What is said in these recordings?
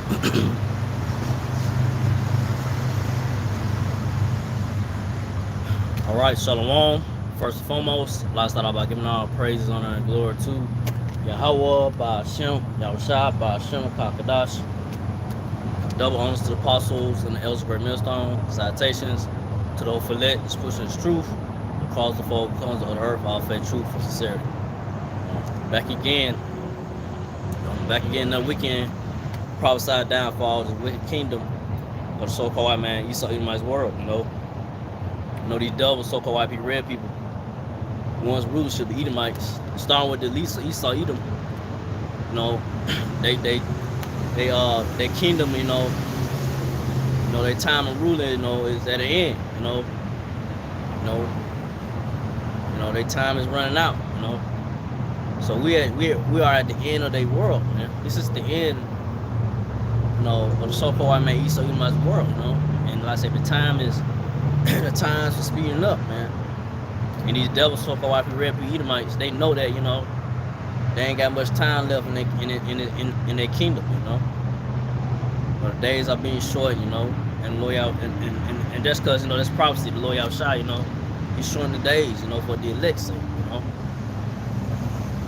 All right, Shalom. First and foremost, I'd start out by giving all praises, honor, and glory to Yahweh, Ba'Shem, Yahushua, Ba'Shem, Kakadash. Double honors to the apostles and the elders of Great Millstone. Citations to the Ophelet, is pushing its truth, and calls the four comes of the earth, all faith, truth, and sincerity. Back again, that weekend, prophesied downfall of the wicked kingdom of the so-called white man, Esau Edomite's world, these double so-called white people, red people, one's rulership, the Edomites, starting with the least of Esau Edom, their kingdom, their time of ruling, is at an end, their time is running out, So we are at the end of their world, man. This is the end, of the so-called white man Esau Edomite's world, And like I said, the times are speeding up, man. And these devil so-called white people, red people, Edomites, they know that, they ain't got much time left in their kingdom, But the days are being short, and loyal, and that's because that's prophecy, the loyal shy, he's shorting the days, for the elect sake,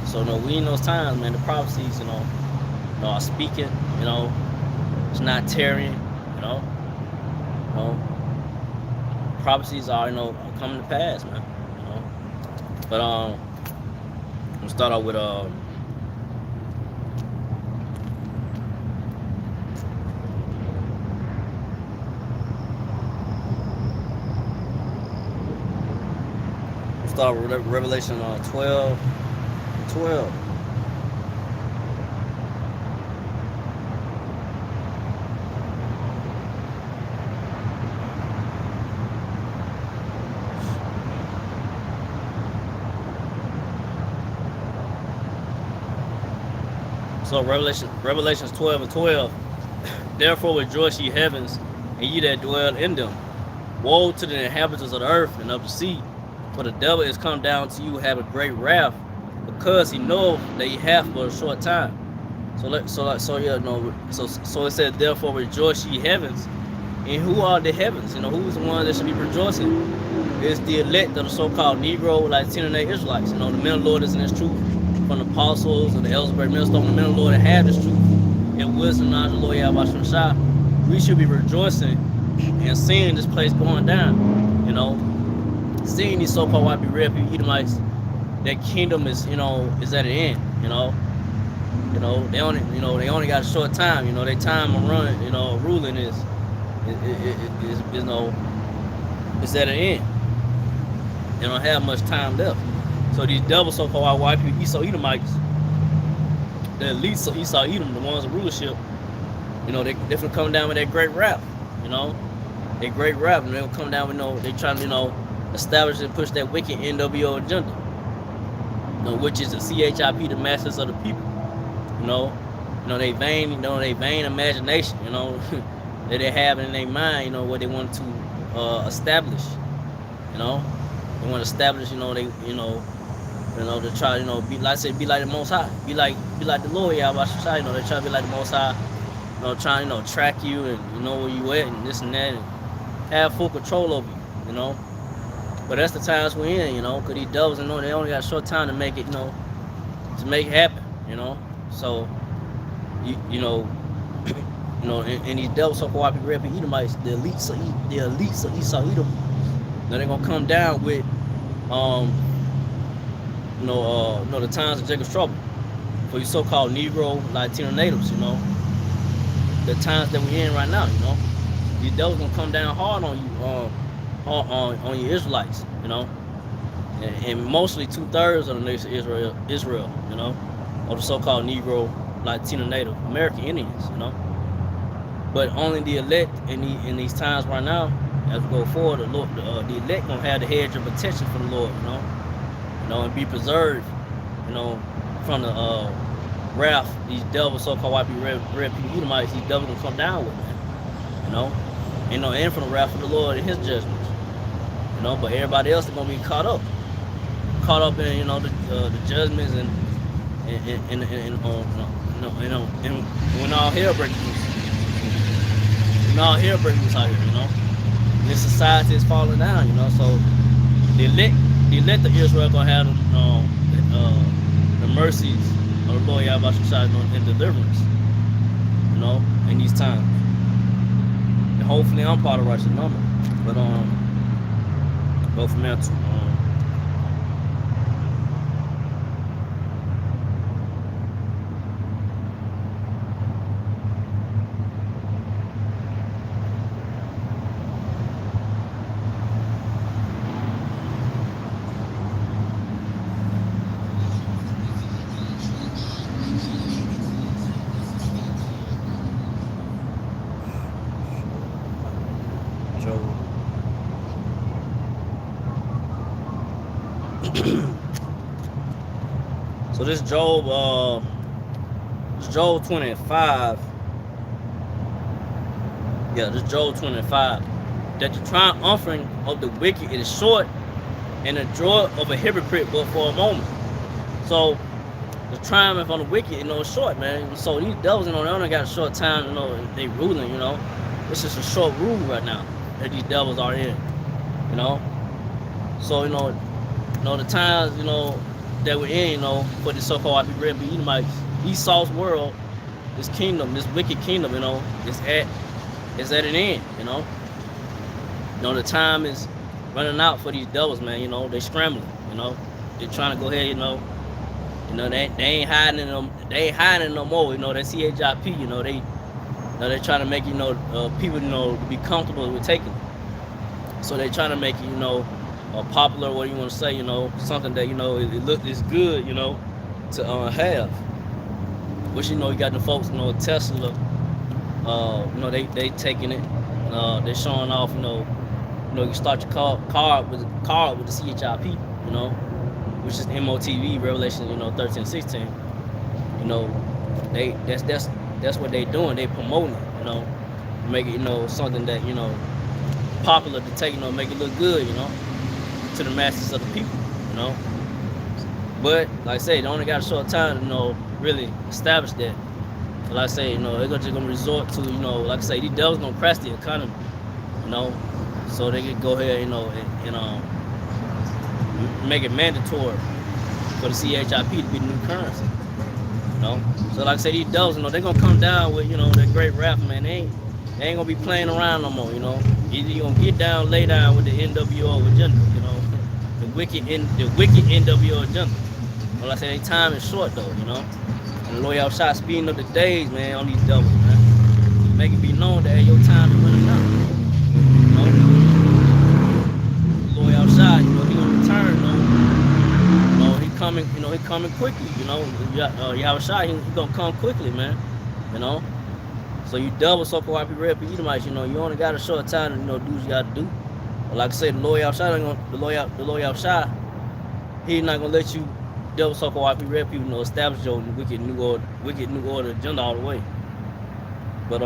So we in those times, man. The prophecies, are speaking, it's not tarrying, prophecies are, coming to pass, man. But I'm gonna start out with Revelation 12. So Revelations 12 and 12. Therefore rejoice ye heavens, and ye that dwell in them. Woe to the inhabitants of the earth and of the sea, for the devil is come down to you have a great wrath, because he knoweth that he hath but a short time. So it said, therefore rejoice ye heavens. And who are the heavens? Who is the one that should be rejoicing? It's the elect of the so-called Negro, Latino Israelites. The men of the Lord is in his truth. From the apostles and the elders of Great Millstone, the men of the Lord that have this truth and wisdom, knowledge of the Lord Yahweh Shah. We should be rejoicing and seeing this place going down. Seeing these so-called white people, red people, Edomites, their kingdom is is at an end. They only got a short time. Their time of running, ruling is it's at an end. They don't have much time left. So these double so-called white people, Esau Edomites, the elites of Esau Edom, the ones in rulership, they definitely come down with that great rap, That great rap, and they'll come down with, they trying to, establish and push that wicked NWO agenda, which is the CHIP, the masters of the people, they vain, they vain imagination, that they have in their mind, what they want to establish, they want to establish, to try, be like the Most High, be like the Lord, Yahweh Shai, they try to be like the Most High, trying, track you and where you at and this and that, and have full control over you, But that's the times we're in, because these devils, they only got a short time to make it, to make it happen, So, and these devils, so-called white people, red people, Edomites, the elites of Esau Edom, they're gonna come down with, the times of Jacob's trouble for you so-called Negro, Latino natives, the times that we're in right now, these devils gonna come down hard on you, on your Israelites, and mostly 2/3 of the nation of Israel, or the so-called Negro, Latino Native American Indians, But only the elect in these times right now, as we go forward, the elect gonna have the hedge of protection from the Lord, and be preserved, from the wrath these devils, so-called white people, red people, Edomites, these devils gonna come down with, man, and from the wrath of the Lord and His judgments, But everybody else is gonna be caught up in, the judgments and when all hell breaks loose. and all hell breaking loose out here, you know. This society is falling down, you know. So they let the Israel gonna have the mercies of the Lord Yahweh Shai and deliverance, you know, in these times. And hopefully I'm part of the righteous number. But go from there to Job. So this Job 25. Yeah, this Job 25. That the triumphing of the wicked is short, and the joy of a hypocrite but for a moment. So the triumph on the wicked, you know, is short, man. So these devils, you know, they only got a short time, you know, they ruling, you know. It's just a short rule right now that these devils are in, you know. So, you know, the times, you know, that we're in, you know, for the so-called Red Edomites, Esau's world, this kingdom, this wicked kingdom, you know, is at an end, you know. You know, the time is running out for these devils, man. You know, they scrambling, you know. They're trying to go ahead, you know, they ain't hiding in them, they ain't hiding no more, you know, that CHIP, you know, they're trying to make, you know, people, you know, to be comfortable with taking it. So they're trying to make it, you know, popular, what do you want to say, you know, something that, you know, it's good, you know, to have. Which, you know, you got the folks, you know, Tesla, you know, they taking it, they're showing off, you know, you start your car with the CHIP, you know, which is MOTV, Revelation, you know, 13-16, you know, that's what they doing, they promoting it, you know, make it, you know, something that, you know, popular to take, you know, make it look good, you know, to the masses of the people, you know. But like I say, they only got a short time to, you know, really establish that. But like I say, you know, they're just gonna resort to, you know, like I say, these devils gonna crash the economy, you know, so they can go ahead, you know, and make it mandatory for the CHIP to be the new currency, you know. So like I say, these devils, you know, they're gonna come down with, you know, that great rap, man. They ain't gonna be playing around no more, you know. Either you gonna get down, lay down with the NWO agenda, you know, the wicked NWO agenda. Well, like I say, their time is short though, you know. And the Lord Yahweh speeding up the days, man, on these devils, man. Make it be known that, hey, your time is running out. You know, the Lord Yahweh, you know, he gonna return, you know. He coming, you know, he coming quickly, you know. Yahweh, he gonna come quickly, man. You know. So you double so-called Red Edomites, you know, you only got a short time to, you know, do what you gotta do. But like I said, the Lord Yahweh, he's not gonna let you devil so-called Red people, you know, establish your wicked new order agenda all the way. But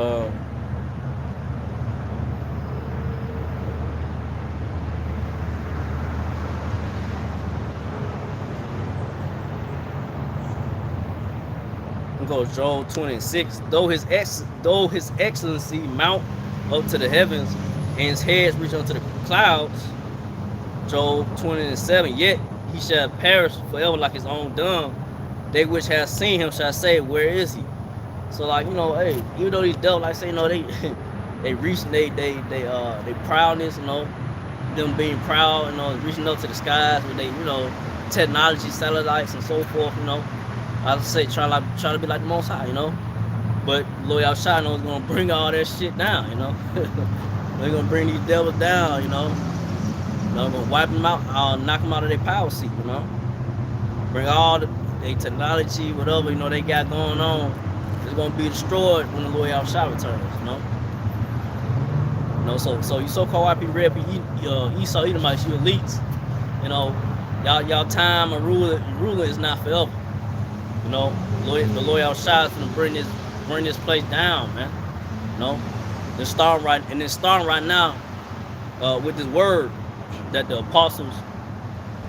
goes Job 26. Though his excellency mount up to the heavens, and his heads reach unto the clouds. Job 27. Yet he shall perish forever like his own dung. They which have seen him shall say, where is he? So, like, you know, hey, even though these devils, like I say, you know, they reach they proudness, you know, them being proud, you know, reaching up to the skies with they, you know, technology, satellites, and so forth, you know. I would say try to be like the Most High, you know. But Lord Yahweh knows gonna bring all that shit down, you know. They're gonna bring these devils down, you know. They're gonna wipe them out, knock them out of their power seat, you know. Bring all the technology, whatever, you know, they got going on. It's gonna be destroyed when the Lord Yahweh returns, you know. You know, so you so-called Red Esau Edomites, you elites, you know, y'all time of ruling is not forever. You know, the Lord Yahweh is gonna bring this place down, man. You know, they're starting right now with this word that the apostles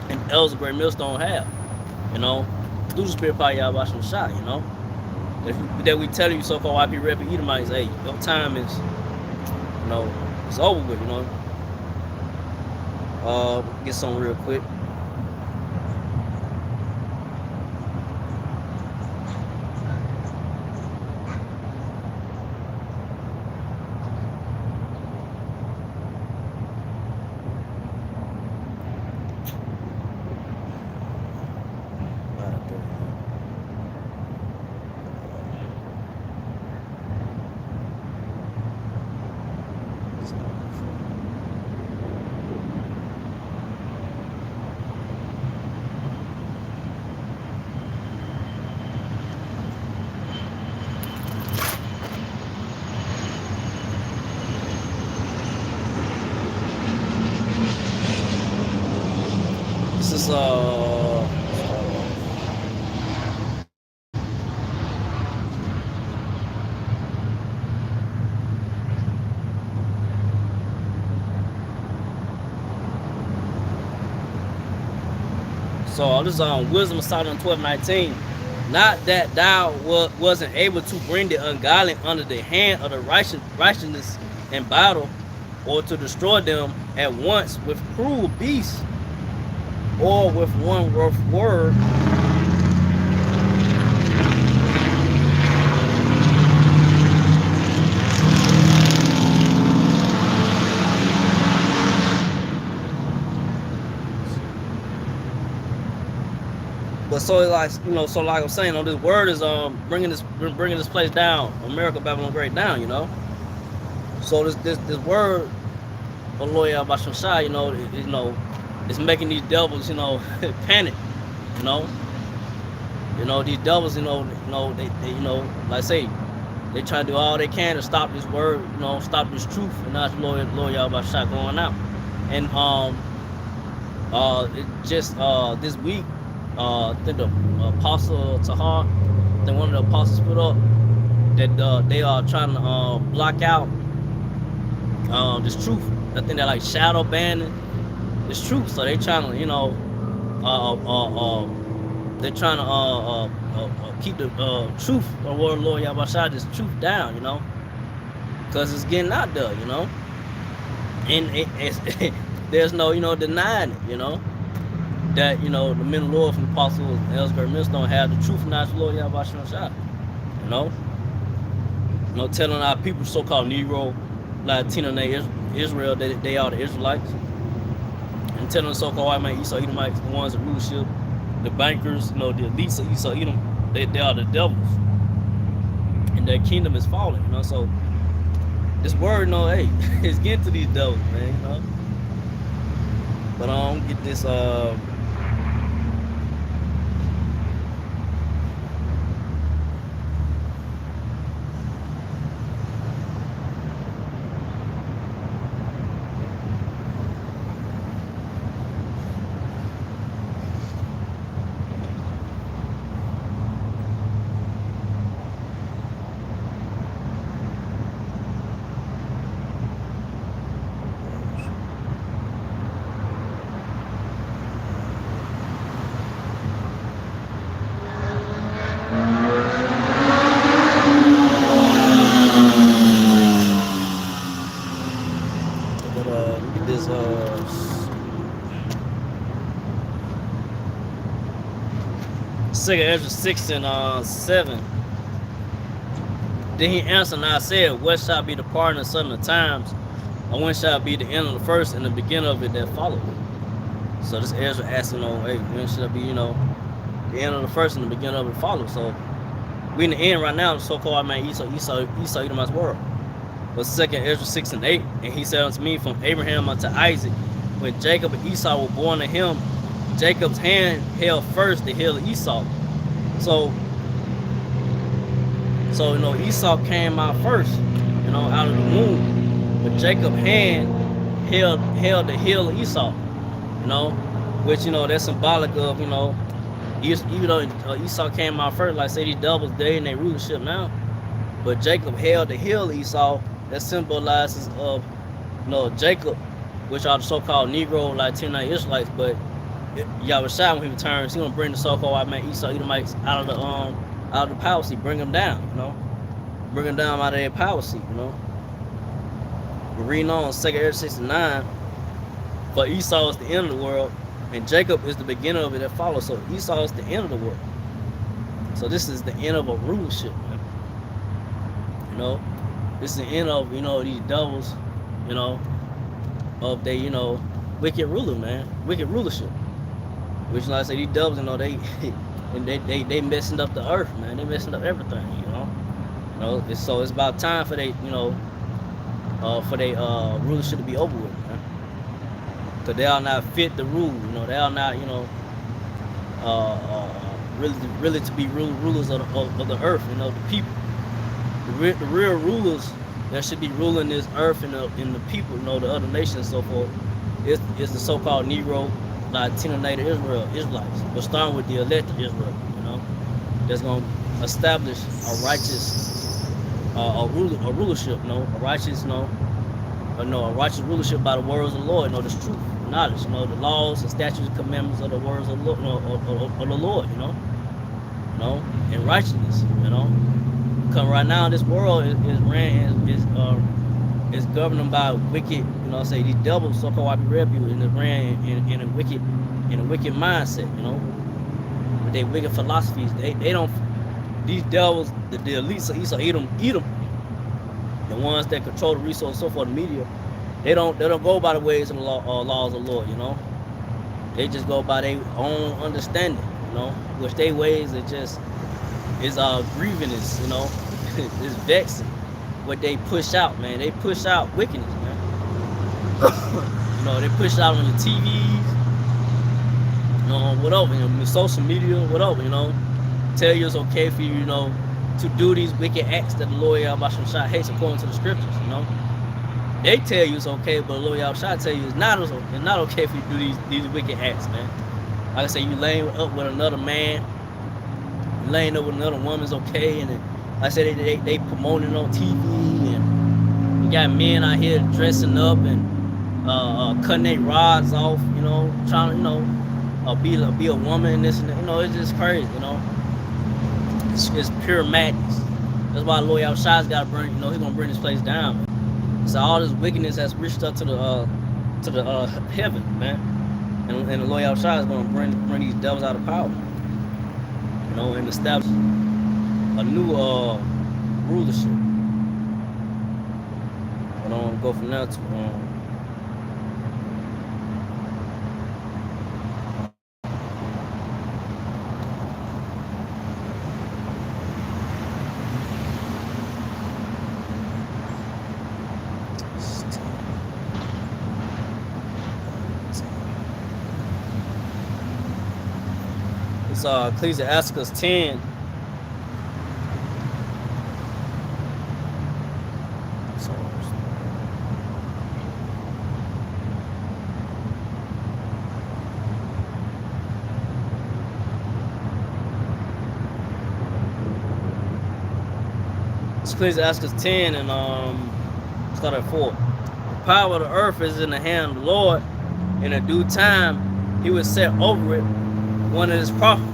and elders of Great Millstone have. You know, through the Spirit of Yahweh Shai, you know, that we tell you so-called Red Edomites, hey, your time is know, it's over with, you know. Get some real quick. This is so this is Wisdom of Solomon 12:19. Not that thou wasn't able to bring the ungodly under the hand of the righteousness in battle, or to destroy them at once with cruel beasts, or with one rough word. But so like, you know, so like I'm saying, this word is bringing this place down, America, Babylon Great down, you know. So this word of Lord Yahweh, you know, it's making these devils, you know, panic, you know. You know, these devils, you know, they you know, like I say, they try to do all they can to stop this word, you know, stop this truth, and that's Lord Yahweh going out. And it just this week, I think the Apostle Tahar, I think one of the apostles put up that they are trying to block out this truth. I think they're like shadow banning this truth. So they trying to, you know, they're trying to keep the truth of word of Lord Yahweh, this truth down, you know, because it's getting out there, you know, and it's there's no, you know, denying it, you know. That, you know, the men of the Lord from the apostles and Ellsbury Millstone have the truth and the Lord Yahweh Shah. You know, telling our people, so-called Negro, Latino, and Israel, that they are the Israelites, and telling the so-called white man, Esau Edomites, the ones that rulership, the bankers, you know, the elites of Esau Edom, they are the devils, and their kingdom is falling. You know, so this word, you know, hey, it's getting to these devils, man. You know, but I don't get this. Second Ezra 6 and 7. Then he answered, and I said, what shall be the part and sudden of times, or when shall be the end of the first and the beginning of it that followed? So this Ezra asking, you know, hey, when shall be, you know, the end of the first and the beginning of it follow? So we in the end right now, the so-called man Esau Edomites world. But second Ezra 6 and 8, and he said unto me, from Abraham unto Isaac, when Jacob and Esau were born to him, Jacob's hand held first the heel of Esau. So you know, Esau came out first, you know, out of the womb. But Jacob's hand held the heel of Esau, you know, which, you know, that's symbolic of, you know, even though Esau came out first, like say these devils, they in their rulership now. But Jacob held the heel of Esau. That symbolizes of, you know, Jacob, which are the so-called Negro, Latino Israelites. But Yahweh, when he returns, he gonna bring the so-called white man Esau Edomites out of the power seat, bring them down, you know, bring them down out of their power seat, you know. We're reading on 2nd Ezra 69. For Esau is the end of the world, and Jacob is the beginning of it that follows. So Esau is the end of the world. So this is the end of a rulership, man. You know, this is the end of, these devils, of they, wicked ruler, man, wicked rulership. Which, like I say, these devils, they and they messing up the earth, man. They messing up everything, So it's about time for they, for they rulership to be over with, man. Cause they are not fit to rule, They are not, really to be rulers of the earth, the people. The real rulers that should be ruling this earth and the people, the other nations and so forth, is the so-called Negro, Latino-native Israelites. But starting with the elected Israel, that's gonna establish a righteous rulership, a righteous, a righteous rulership by the words of the Lord, this truth, knowledge, the laws and statutes and commandments of the words of the Lord, of the Lord, and righteousness, Because right now this world is governed by wicked, say these devils, so-called white people, and it's ran in a wicked mindset, with their wicked philosophies. They don't, these devils, the elites of Esau, eat them. The ones that control the resources, so forth, the media, they don't go by the ways and the laws of the Lord, They just go by their own understanding, which their ways are just is grievous, it's vexing what they push out, man. They push out wickedness, man. They push out on your TVs, whatever, social media, whatever, tell you it's okay for you, to do these wicked acts that the Lord Yahweh Shah hates according to the scriptures, They tell you it's okay, but the Lord Yahweh Shah tell you it's not okay for you to do these wicked acts, man. Like I say, you laying up with another man, laying up with another woman's okay, and then, like I said, they promoting it on TV, and you got men out here dressing up and cutting their rods off, trying to, be a woman and this and that. It's just crazy, It's pure madness. That's why Lord Yahweh Shah's got to bring, he's gonna bring this place down, man. So all this wickedness has reached up to the heaven, man, and the Lord Yahweh Shah is gonna bring these devils out of power, and establish a new rulership. But I'm gonna go from there to it's Ecclesiastes 10. Ecclesiastes 10 and start at 4. The power of the earth is in the hand of the Lord. In a due time, He will set over it one of His prophets.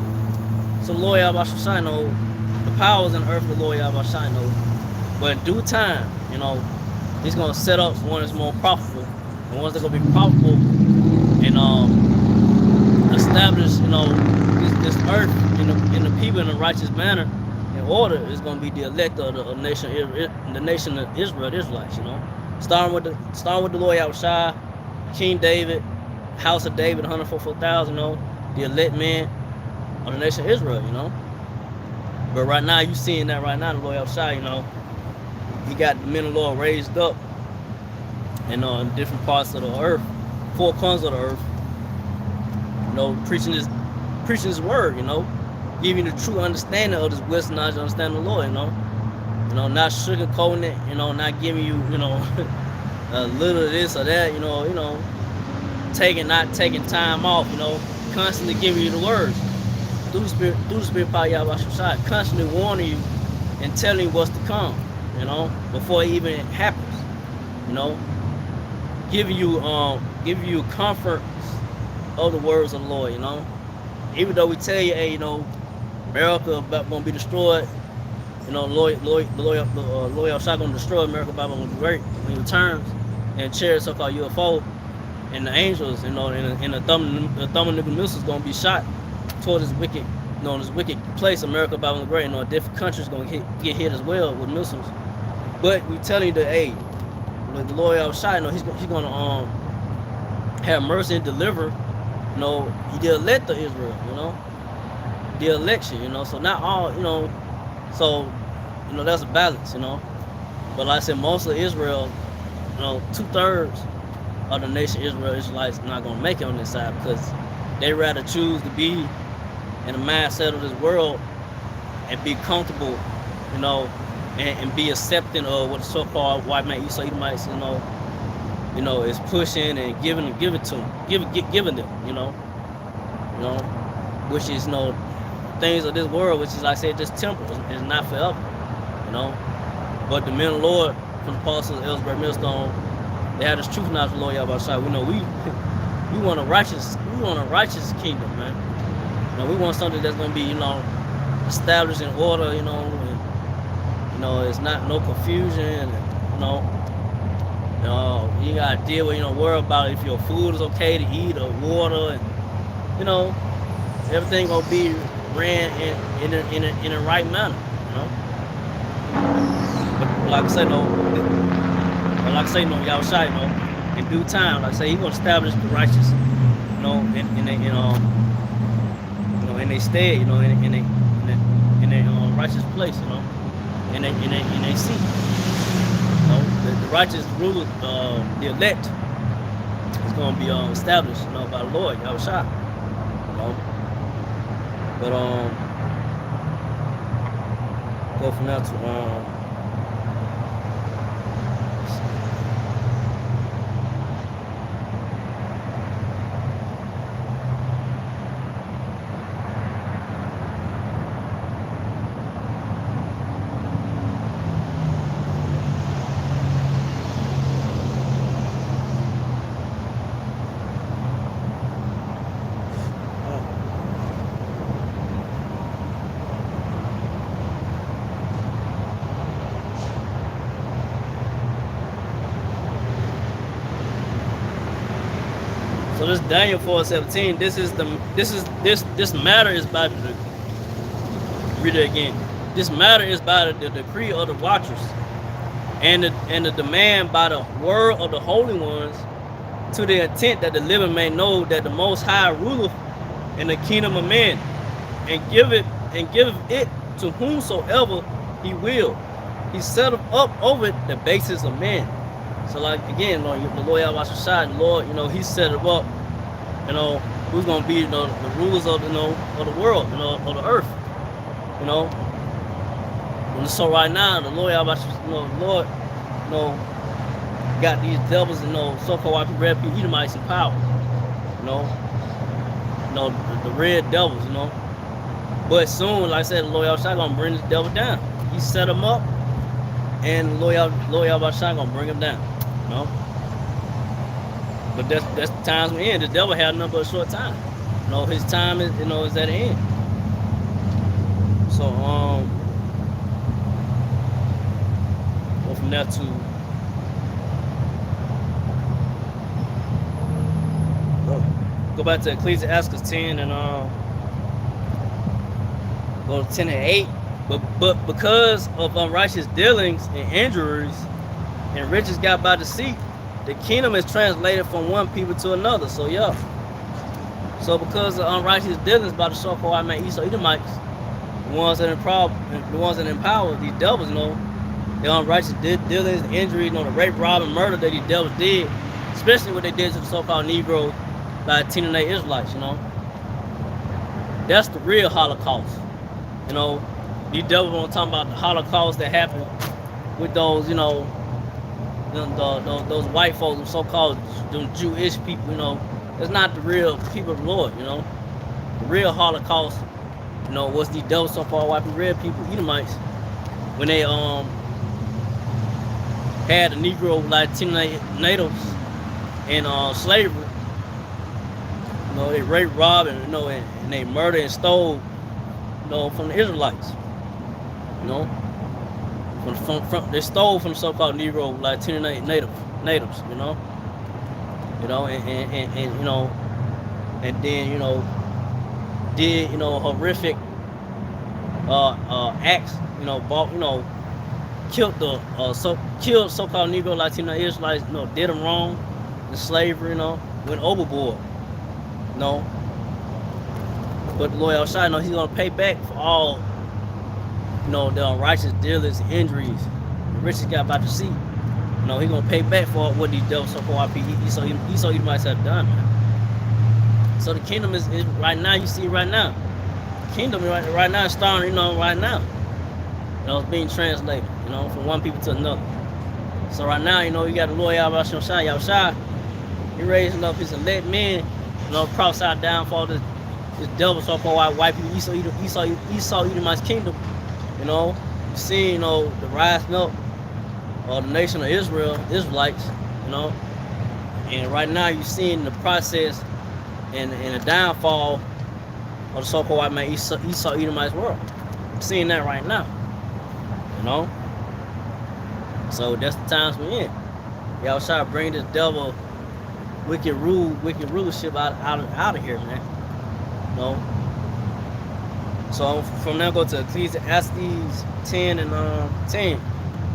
So the Lord Yahweh Shai know the power is in the earth. The Lord Yahweh Shai know, but in due time, He's gonna set up one that's more profitable, and ones that gonna be profitable and establish, this earth in the people in a righteous manner. Order is going to be the elect of the nation of Israel, the Israelites, starting with the Lord Yahweh Shai, King David, house of David, 144,000, the elect men of the nation of Israel, But right now, you seeing that right now, the Lord Yahweh Shai, He got the men of the Lord raised up, in different parts of the earth, 4 corners of the earth, preaching His word, giving the true understanding of this wisdom, knowledge, understanding the Lord, not sugarcoating it, not giving you, a little of this or that, not taking time off, constantly giving you the words through the Spirit power Yahweh Shai, constantly warning you and telling you what's to come, before it even happens, giving you comfort of the words of the Lord, even though we tell you, hey, America about gonna be destroyed. The Lord Shah gonna destroy America. Bible gonna be great when He returns. and chariots so-called UFO, and the angels, and the thermonuclear missiles gonna be shot toward this wicked, this wicked place, America, Babylon the Great. Different countries gonna get hit as well with missiles. But we telling you that, hey, the Lord Yahweh Shai, he's gonna have mercy and deliver. He did elect the Israel, the election, so not all, so that's a balance, but like I said, most of Israel, 2/3 of the nation Israel, Israelites, not gonna make it on this side, because they rather choose to be in the mindset of this world and be comfortable, and be accepting of what the so-called white man Esau Edomites, is pushing and giving it to them, giving them, which is things of this world, which is, like I said, just temporal. It's not forever, But the men of the Lord, from the apostles, Ellsberg, Millstone, they have this truth knowledge of the Lord Yahweh Shai. We want a righteous kingdom, man. We want something that's gonna be, established in order, and it's not no confusion, you gotta deal with, worry about if your food is okay to eat or water, and everything gonna be ran in a right manner, But like I say, Yahweh Shai, in due time, like I say, He gonna establish the righteous, in their stead, in a righteous place, in a seat. The righteous ruler, the elect, is going to be established, by the Lord Yahweh Shai. But go from there to So this Daniel 4:17. This matter is by the, read it again. This matter is by the decree of the watchers, and the demand by the word of the holy ones, to the intent that the living may know that the Most High ruleth in the kingdom of men, and giveth it to whomsoever He will. He set up over it the basis of men. So, like, again, the Lord Yahweh Shai, the Lord, He set it up, who's going to be, the rulers of, of the world, of the earth, And so right now, the Lord Yahweh, Lord, got these devils, so-called white people, red people, Edomites in power, the red devils, But soon, like I said, the Lord Yahweh Shai going to bring this devil down. He set them up, and the Lord Yahweh Shai going to bring him down. But that's the times we in. The devil had nothing but a short time. His time is is at the end. So go from there to go back to Ecclesiastes 10 and go to 10 and 8. But because of unrighteous dealings and injuries and riches got by deceit, the kingdom is translated from one people to another. So yeah. So because of unrighteous dealings by the so-called white man Esau Edomites, the ones that empower these devils, the unrighteous dealings, the injury, the rape, rob, and murder that these devils did, especially what they did to the so-called Negro, like Tenon Israelites, That's the real Holocaust. These devils want to talk about the Holocaust that happened with those, those white folks, so-called Jewish people, It's not the real people of the Lord, The real Holocaust, was these devils, so-called white people, red people, Edomites, when they had the Negro, like natives in slavery. They raped, robbed, and and they murdered and stole, from the Israelites. From they stole from so-called Negro Latino natives, and and then did horrific acts, bought killed so-called Negro Latino Israelites, did them wrong in slavery, went overboard, you know. But the Lord Yahushua, he's gonna pay back for all, the unrighteous dealers, injuries, the richest guy about to see. He's gonna pay back for what these devils so-called Esau Edomites have done, man. So the kingdom is right now. You see it right now. The kingdom right now is starting, right now. It's being translated, from one people to another. So right now, you got the Lord Yahushua. He raising up his elect men, prophesy downfall this devil so-called white people, Esau Edomites kingdom. You see, the rising up of the nation of Israel, Israelites, and right now you're seeing the process and the downfall of the so-called white man Esau Edomites world. I'm seeing that right now. So that's the times we're in. Y'all try to bring this devil wicked rulership out of here, man. So from now go to Ecclesiastes 10 and 10.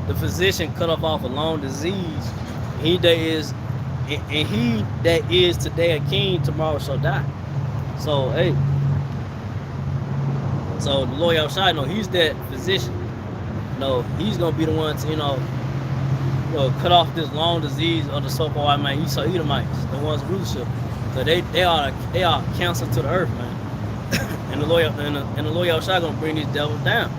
The physician cut off a long disease. He that is today a king, tomorrow shall die. So hey. So the Lord Yahushua, he's that physician. He's gonna be the one to, cut off this long disease of the so-called white man Esau Edomites, the ones rulership. So they are cancer to the earth, man. and the Lord Yahushua gonna bring these devils down.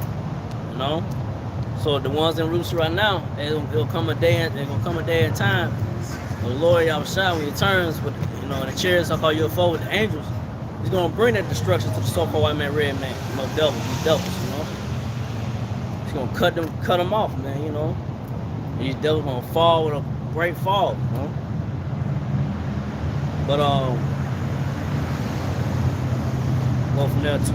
So the ones in rulership right now, it'll come a day and time. The Lord Yahushua, when he turns with the chariots I call UFO with the angels, he's gonna bring that destruction to the so-called white man, red man, these devils. He's gonna cut them off, man. And these devils gonna fall with a great fall. But go from there to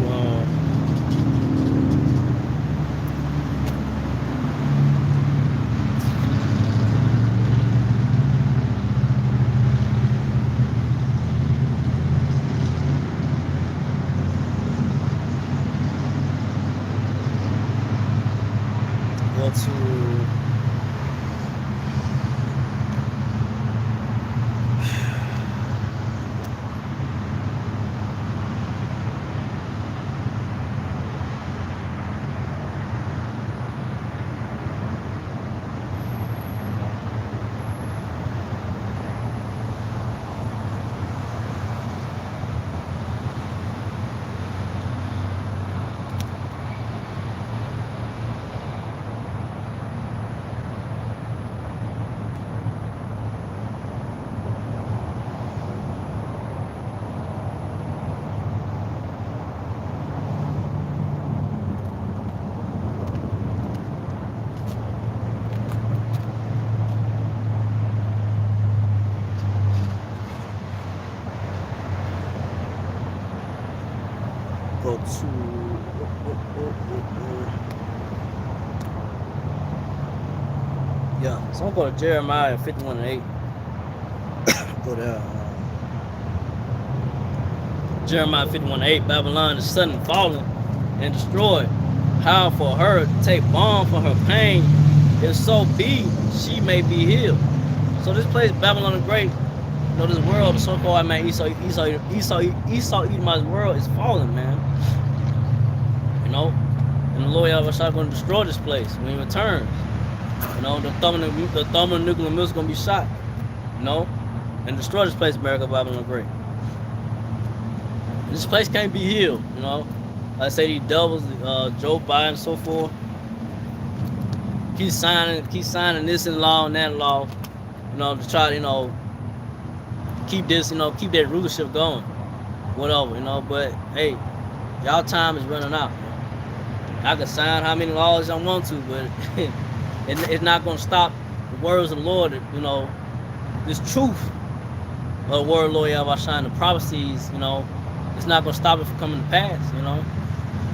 go to so I'm going to Jeremiah 51 and 8. Go there. Jeremiah 51 and 8. Babylon is suddenly fallen and destroyed. How for her to take balm for her pain, if so be she may be healed. So this place, Babylon the Great, this world, the so-called man Esau Edomites world is falling, man. And the Lord Yahushua going to destroy this place when he returns. The thermonuclear mill is going to be shot, and destroy this place, America, Babylon the Great. And this place can't be healed, Like I say, these devils, Joe Biden and so forth, keep signing this in law and that law, to try to, keep this, keep that rulership going, whatever, but hey, y'all time is running out. I can sign how many laws I want to, but it's not going to stop the words of the Lord, this truth of the word of the Lord Yahushua and the prophecies, it's not going to stop it from coming to pass,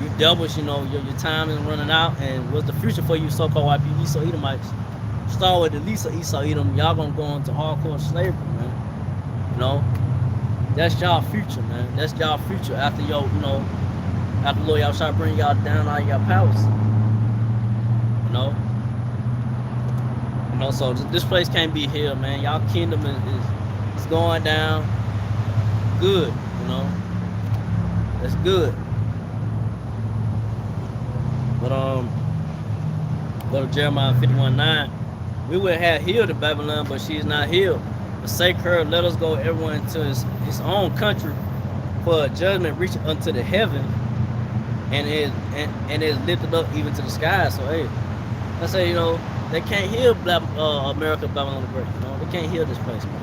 you devils, your time is running out, and what's the future for you so-called white people, Esau Edomites? Start with the least of Esau Edom, y'all gonna go into hardcore slavery, man. That's y'all future, man. That's y'all future after after Lord y'all start bringing y'all down all y'all powers. So this place can't be here, man. Y'all kingdom is going down. Good, that's good. But go to Jeremiah 51:9. We would have healed the Babylon, but she is not healed. Forsake her, let us go everyone into his own country, for a judgment reaching unto the heaven, and is lifted up even to the sky. So hey, let's say they can't heal America, Babylon the Great. They can't heal this place, man.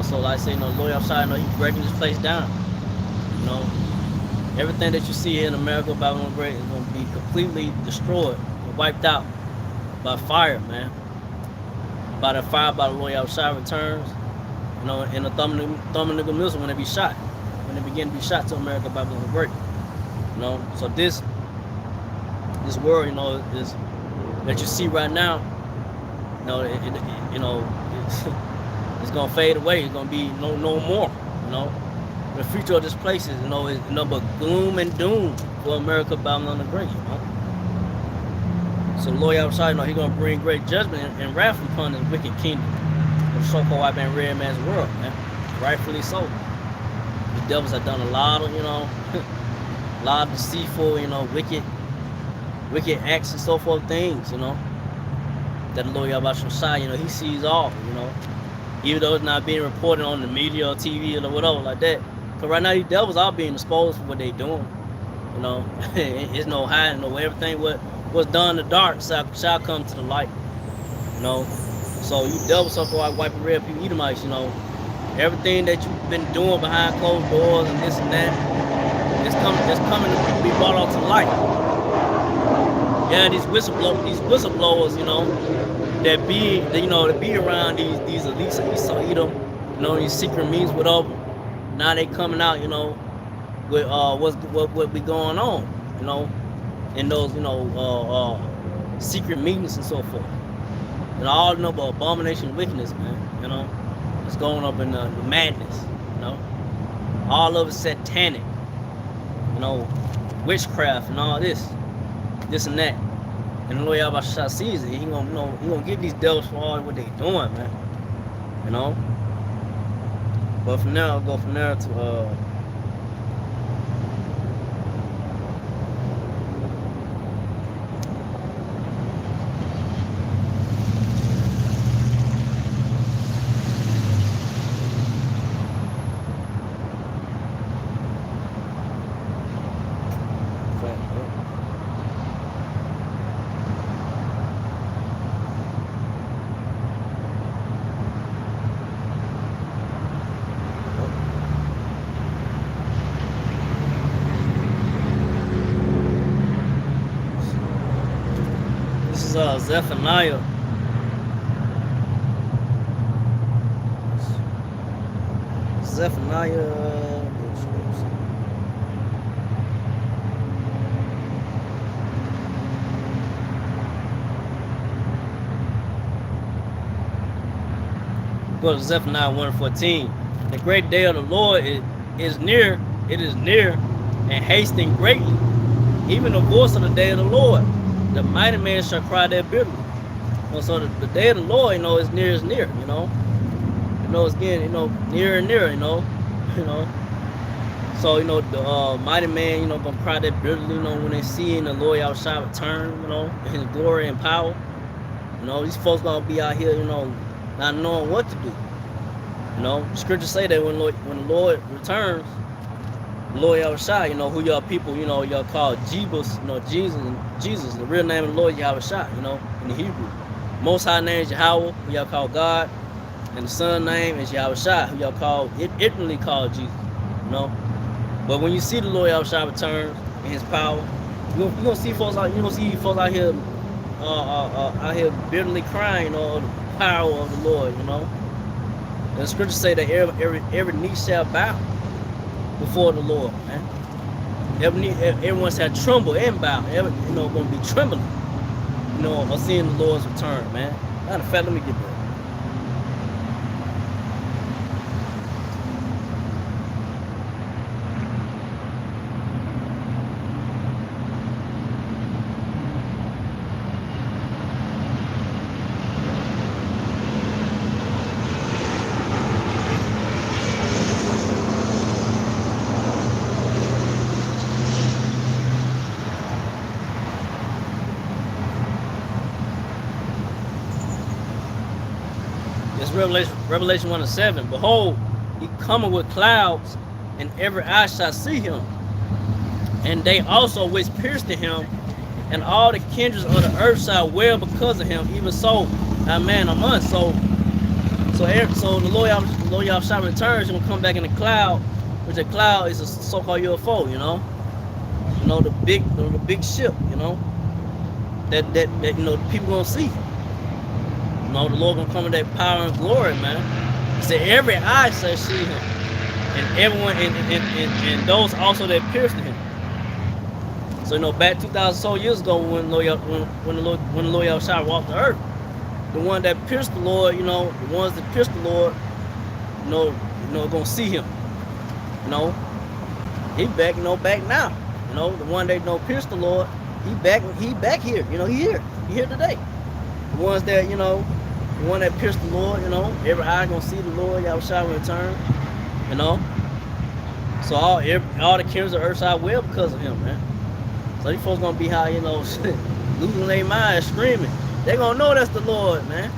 So like I say, Lord outside, he's breaking this place down. Everything that you see here in America, Babylon the Great, is going to be completely destroyed and wiped out by fire, man. By the fire, by the Lord outside returns, in the thermonuclear missile when they be shot, when they begin to be shot to America, Babylon the Great. So this world, is that you see right now, it's gonna fade away. It's gonna be no more. The future of this place is nothing but gloom and doom for America, Babylon the Great. So the Lord outside, He's gonna bring great judgment and wrath upon this wicked kingdom, the so-called white man, red man's world, man. Rightfully so. The devils have done a lot of, a lot of deceitful, wicked acts and so forth things, that the Lord Yahweh He sees all, even though it's not being reported on the media or TV or whatever like that. Because right now these devils are being exposed for what they're doing, it's no hiding, everything what's done in the dark shall come to the light, So you devils, so-called white and red people, Edomites, everything that you've been doing behind closed doors and this and that, it's coming to be brought out to light. Yeah, these whistleblowers, that be around these elites of Esau Edom, these secret meetings, whatever. Now they coming out, with what be going on, in those secret meetings and so forth. And all about abomination and wickedness, man. It's going up in the madness, all of it satanic, witchcraft and all this and that. And the Lord Yahweh sees it. He gonna get these devils for all what they doing, man. But from now, I'll go from there to Zephaniah. Go to Zephaniah 1:14. The great day of the Lord is near. It is near and hasting greatly. Even the voice of the day of the Lord. The mighty man shall cry there bitterly. So the day of the Lord, is near, it's getting, nearer and nearer, So, the mighty man, gonna cry that bitterly, when they see the Lord outside return, in his glory and power. These folks gonna be out here, not knowing what to do. Scriptures say that when the Lord returns, Lord Yahushua, who y'all people, y'all call Jebus, Jesus, the real name of the Lord Yahushua, in the Hebrew. Most high name is Yahweh, who y'all call God, and the son name is Yahushua, who y'all call, ignorantly called Jesus, But when you see the Lord Yahushua return in his power, you're gonna see folks out, out here bitterly crying, the power of the Lord, The scriptures say that every knee shall bow before the Lord, man. Everyone said tremble and bow. Gonna be trembling. Or seeing the Lord's return, man. Matter of fact, let me get that. It's Revelation 1:7. Behold, he cometh with clouds, and every eye shall see him, and they also which pierced him, and all the kindreds of the earth shall wail because of him. Even so, amen, a month. So the Lord Yahushua returns. He's gonna come back in a cloud, which a cloud is a so-called UFO. The big ship. That people gonna see. The Lord gonna come with that power and glory, man. He said every eye shall see him, and everyone and those also that pierced him. So back 2,000 years ago when the Lord Yahushua walked the earth, the one that pierced the Lord, the ones that pierced the Lord, gonna see him. He back, back now. The one that pierced the Lord, he back here. He here today. The ones that the one that pierced the Lord, every eye gonna see the Lord Yahushua return. So all the kingdoms of earth shall wail because of him, man. So these folks gonna be how losing their mind, screaming. They gonna know that's the Lord, man.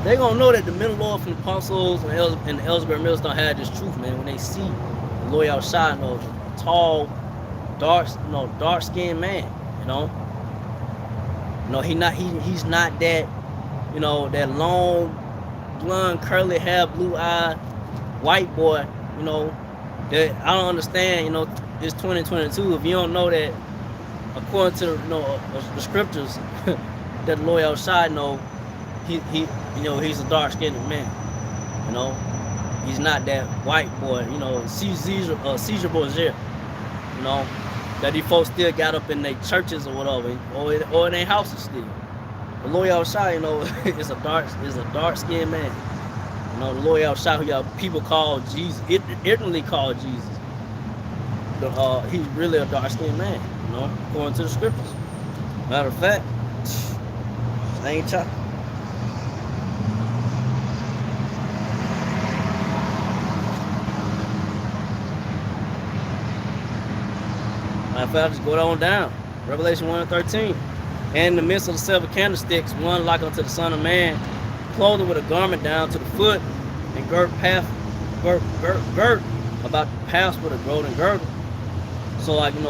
They gonna know that the middle Lord from the apostles and the Ellsbury Mills don't have this truth, man. When they see the Lord Yahushua, tall, dark-skinned man, he's not that, that long, blonde, curly hair, blue-eyed white boy, that I don't understand, it's 2022. If you don't know that, according to the scriptures, that the Lord Yahushua, he's a dark-skinned man. He's not that white boy, Caesar Borgia, that these folks still got up in their churches or whatever, or in their houses still. The Lord Yahushua, is a dark-skinned man. The Lord Yahushua, who y'all people call Jesus, ignorantly call Jesus. He's really a dark-skinned man, according to the scriptures. Matter of fact, I ain't talking. Matter of fact, just go on down. Revelation 1:13. And in the midst of the 7 candlesticks, one like unto the Son of Man, clothed with a garment down to the foot, and girt about the paths with a golden girdle. So the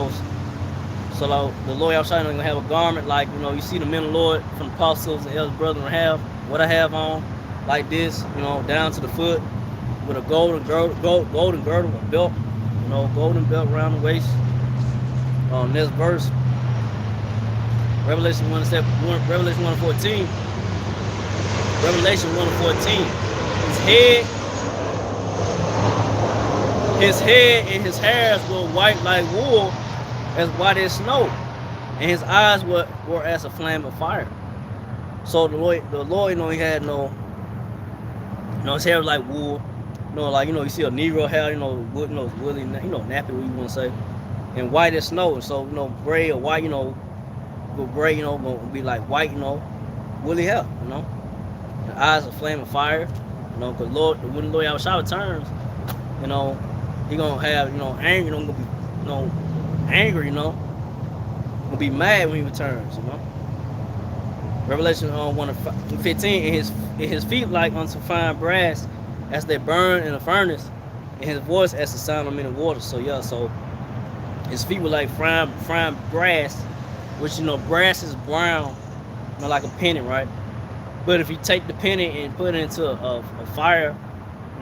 Lord Yahushua gonna have a garment like you see the men of the Lord from the apostles and elder brethren have what I have on, like this, down to the foot, with a golden girdle, a belt, golden belt around the waist. Next verse, Revelation 1:14. Revelation 1:14. His head and his hairs were white like wool, as white as snow, and his eyes were as a flame of fire. So the Lord, he had his hair was like wool, you see a Negro hair, woolly, nappy, what you want to say, and white as snow. So gray or white, gray, gonna be like white, woolly hair, The eyes a flame of fire, because when the Lord Yahushua returns, he gonna have, anger, gonna be, angry, gonna be mad when he returns, Revelation 1:15, and his feet like unto fine brass, as they burn in a furnace, and his voice as the sound of many waters. So his feet were like fine brass, which brass is brown, like a penny, right? But if you take the penny and put it into a fire,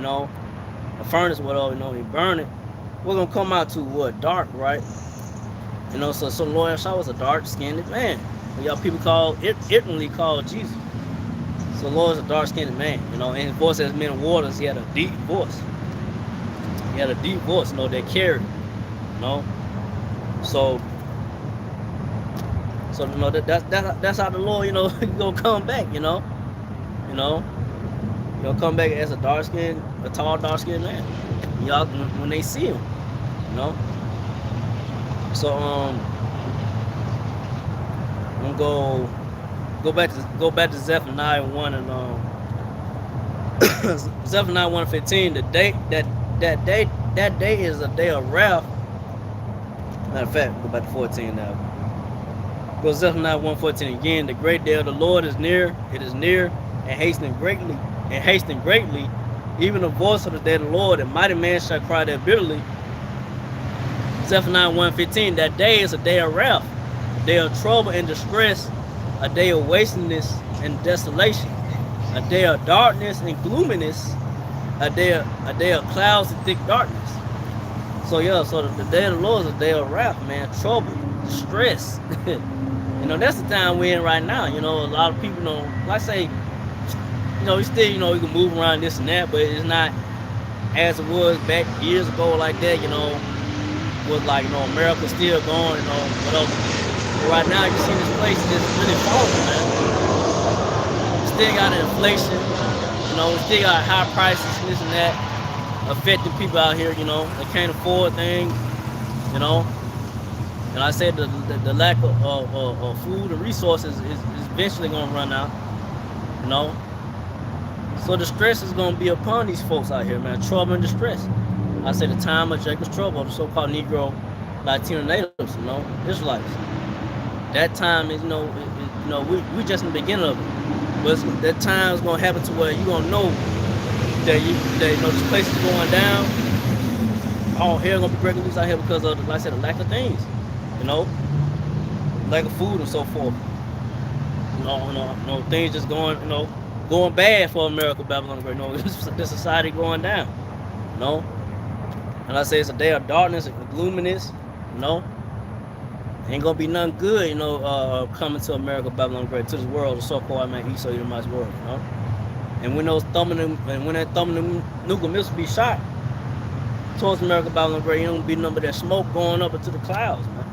a furnace, whatever, and burn it, we're gonna come out to what? Dark, right? So the Lord Yahushua was a dark-skinned man. Y'all people ignorantly call Jesus. So the Lord is a dark-skinned man, and his voice as many waters. He had a deep voice. That carried, So, that's how the Lord, gonna come back. You know, he'll come back as a tall, dark skinned man. Y'all, when they see him, you know. So I'm gonna go back to Zephaniah 1 and Zephaniah 1:15. That day is a day of wrath. Matter of fact, go back to 14 now. Go Zephaniah 1:14 again. The great day of the Lord is near. It is near and hastening greatly. Even the voice of the day of the Lord, and mighty man shall cry there bitterly. Zephaniah 1:15. That day is a day of wrath, a day of trouble and distress, a day of wastiness and desolation, a day of darkness and gloominess, a day of clouds and thick darkness. So the day of the Lord is a day of wrath, man, trouble, distress. That's the time we're in right now. A lot of people like I say, we still, you can move around this and that, but it's not as it was back years ago like that, was like, America still going, whatever. But right now, you see this place just really falling, man. Still got inflation, still got high prices and this and that affecting people out here, they can't afford things, And I said the lack of food and resources is eventually going to run out, So the stress is going to be upon these folks out here, man. Trouble and distress. I said the time of Jacob's trouble, the so-called Negro, Latino natives, Israelites. That time is, we just in the beginning of it. But that time is going to happen to where you're going to know that this place is going down. All hell going to be breaking loose out here because of, like I said, the lack of things. Lack of food and so forth. Things just going bad for America, Babylon the Great. The society going down. And I say it's a day of darkness and gloominess. Ain't gonna be nothing good, coming to America, Babylon the Great, to this world, the so-called Esau Edomite's world. And when that thumbing nuclear missiles be shot towards America, Babylon the Great, ain't gonna be nothing but that smoke going up into the clouds, man.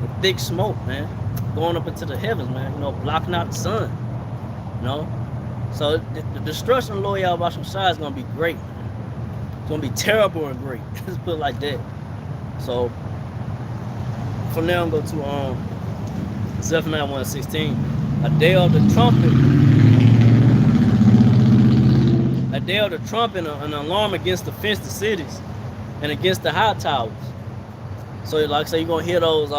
The thick smoke, man, going up into the heavens, man. Blocking out the sun. So the destruction of Lord Yahweh Shai is gonna be great. It's gonna be terrible and great. Let's put it like that. So from there, I'm going to Zephaniah 1:16. A day of the trumpet. A day of the trumpet, an alarm against the fenced cities and against the high towers. So like I say, you're going to hear those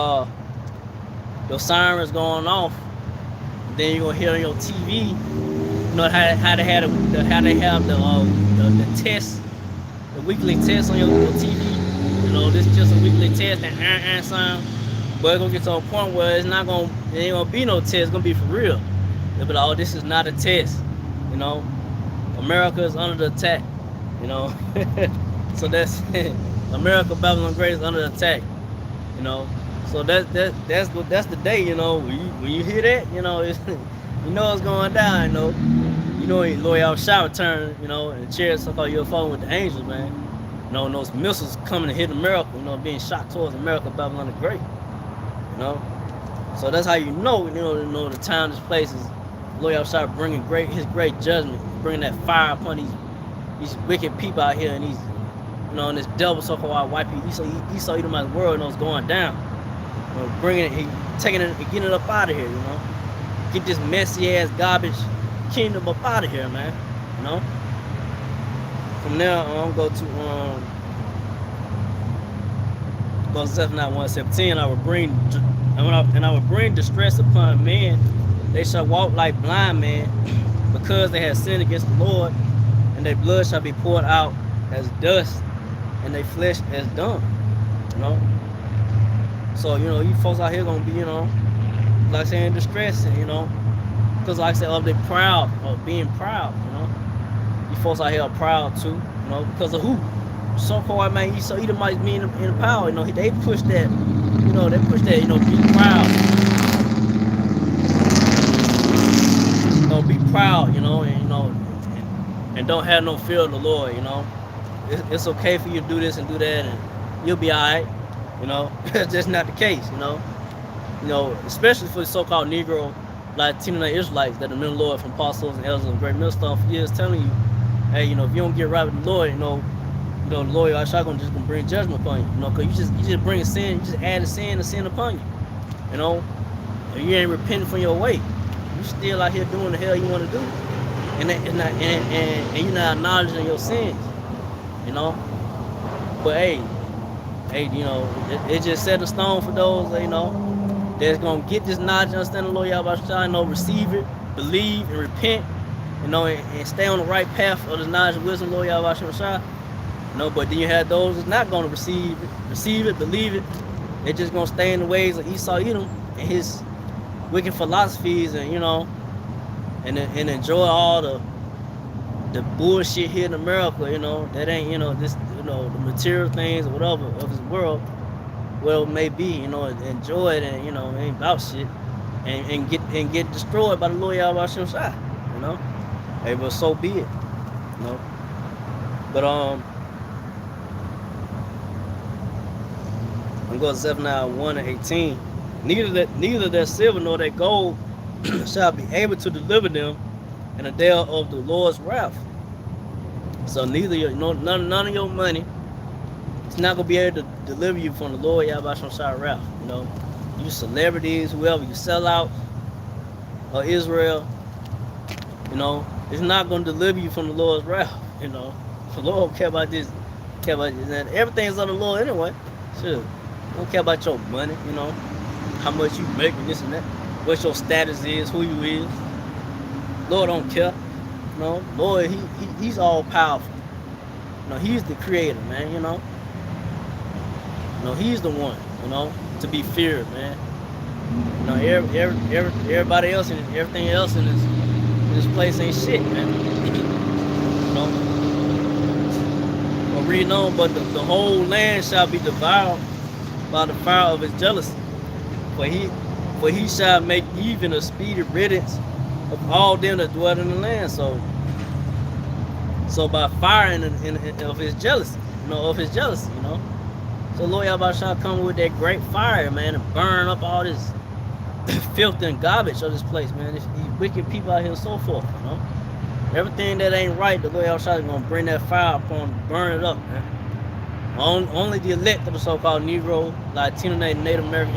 sirens going off. Then you're going to hear on your TV, how they have the test, the weekly test on your TV. This is just a weekly test, that sound. But it's gonna get to a point where it ain't gonna be no test, it's gonna be for real. They'll be like, oh, this is not a test. America is under the attack. So that's America, Babylon Great is under attack. So that's the day. When you hear that, it's, it's going down. Lord Yahweh Shai return. And chariots so-called UFO with the angels, man. Those missiles coming to hit America, being shot towards America, Babylon the Great. So that's how the time, this place is Lord Yahweh Shai bringing his great judgment, bringing that fire upon these wicked people out here, and these, and this devil so-called white people, Esau Edomite's world, it's going down. Bringing it, taking it, getting it up out of here, Get this messy ass garbage kingdom up out of here, man. From there, I'm going to go to Zephaniah 1:17. I will bring distress upon men. They shall walk like blind men, because they have sinned against the Lord, and their blood shall be poured out as dust, and their flesh as dung. So you folks out here gonna be, like I say, in distress, because like I said, they're proud of being proud. You folks out here are proud too, because of who? So-called Esau Edomites being in power. They push that, be proud. Be proud, and don't have no fear of the Lord. It's okay for you to do this and do that, and you'll be alright. You know, that's just not the case. You know, especially for the so-called Negro Latino Israelites that have been loyal from apostles and elders and great millstone for years, telling you, hey, you know, if you don't get right with the Lord, the Lord Yahshua gonna bring judgment upon you. You know, cause you just bring sin, you just add a sin upon you. You know, if you ain't repenting from your way, you still out here doing the hell you want to do, and you're not acknowledging your sins. You know, but hey, you know, it just set a stone for those, you know, that's gonna get this knowledge, understand the Lord Yahweh, you know, receive it, believe and repent, you know, and stay on the right path of the knowledge and wisdom, Lord Yahweh, you know. But then you have those that's not gonna receive it, believe it. They're just gonna stay in the ways of Esau Edom and his wicked philosophies, and you know, and enjoy all the bullshit here in America, you know, that ain't, you know, this, you know, the material things or whatever of this world, well, it may be, you know, enjoy it, and you know, ain't about shit, and get destroyed by the Lord Yahweh Shai, you know. Hey, but so be it, you know. But I'm going to Zephaniah 1:18. Neither their silver nor their gold shall be able to deliver them in the day of the Lord's wrath. So neither none of your money, it's not gonna be able to deliver you from the Lord Yahweh Shai wrath. You know, you celebrities, whoever you sell out, or Israel, you know, it's not gonna deliver you from the Lord's wrath. You know, the Lord don't care about this, and everything's on the Lord anyway. Sure, don't care about your money. You know, how much you make and this and that, what your status is, who you is. Lord don't care. You know, Lord, he's all powerful. You know, he's the creator, man. You know, he's the one, you know, to be feared, man. You know, everybody else and everything else in this place ain't shit, man. You know, we're reading on, but the whole land shall be devoured by the fire of his jealousy, for he shall make even a speedy riddance of all them that dwell in the land. So by fire of his jealousy, you know, you know. So Lord Yahweh shall come with that great fire, man, and burn up all this filth and garbage of this place, man. These wicked people out here and so forth, you know. Everything that ain't right, the Lord Yahweh is gonna bring that fire upon, burn it up, man. Only the elect of the so-called Negro, Latino, Native American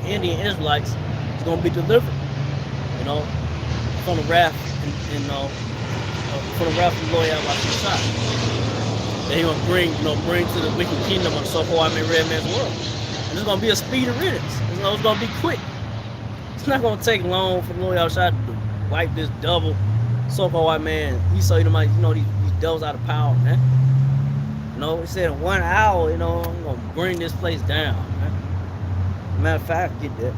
Indian Israelites is gonna be delivered, you know, from the wrath, and you know, from the wrath of the Lord Yahweh. That he gonna bring to the wicked kingdom of the so-called red man's world. And it's gonna be a speedy riddance. It's gonna be quick. It's not gonna take long for the Lord Yahweh to wipe this double so-called white man. Esau Edomite, you know, these devils out of power, man. You know, he said in 1 hour, you know, I'm gonna bring this place down, man. Matter of fact, I get that.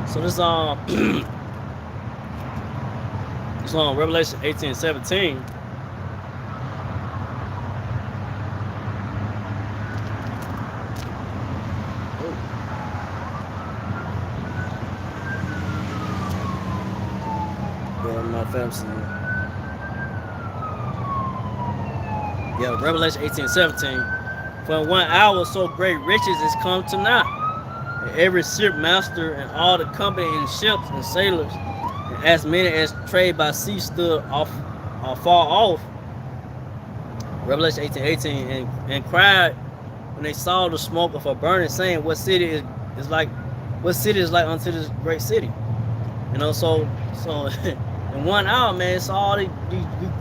So this it's on Revelation 18:17. Yeah, my family. Yeah, Revelation 18:17. For in 1 hour so great riches is come to naught. And every shipmaster and all the company in ships and sailors, and as many as trade by sea, stood far off. Revelation 18:18, and cried when they saw the smoke of a burning, saying, What city is like unto this great city? You know, so in 1 hour, man, it's all these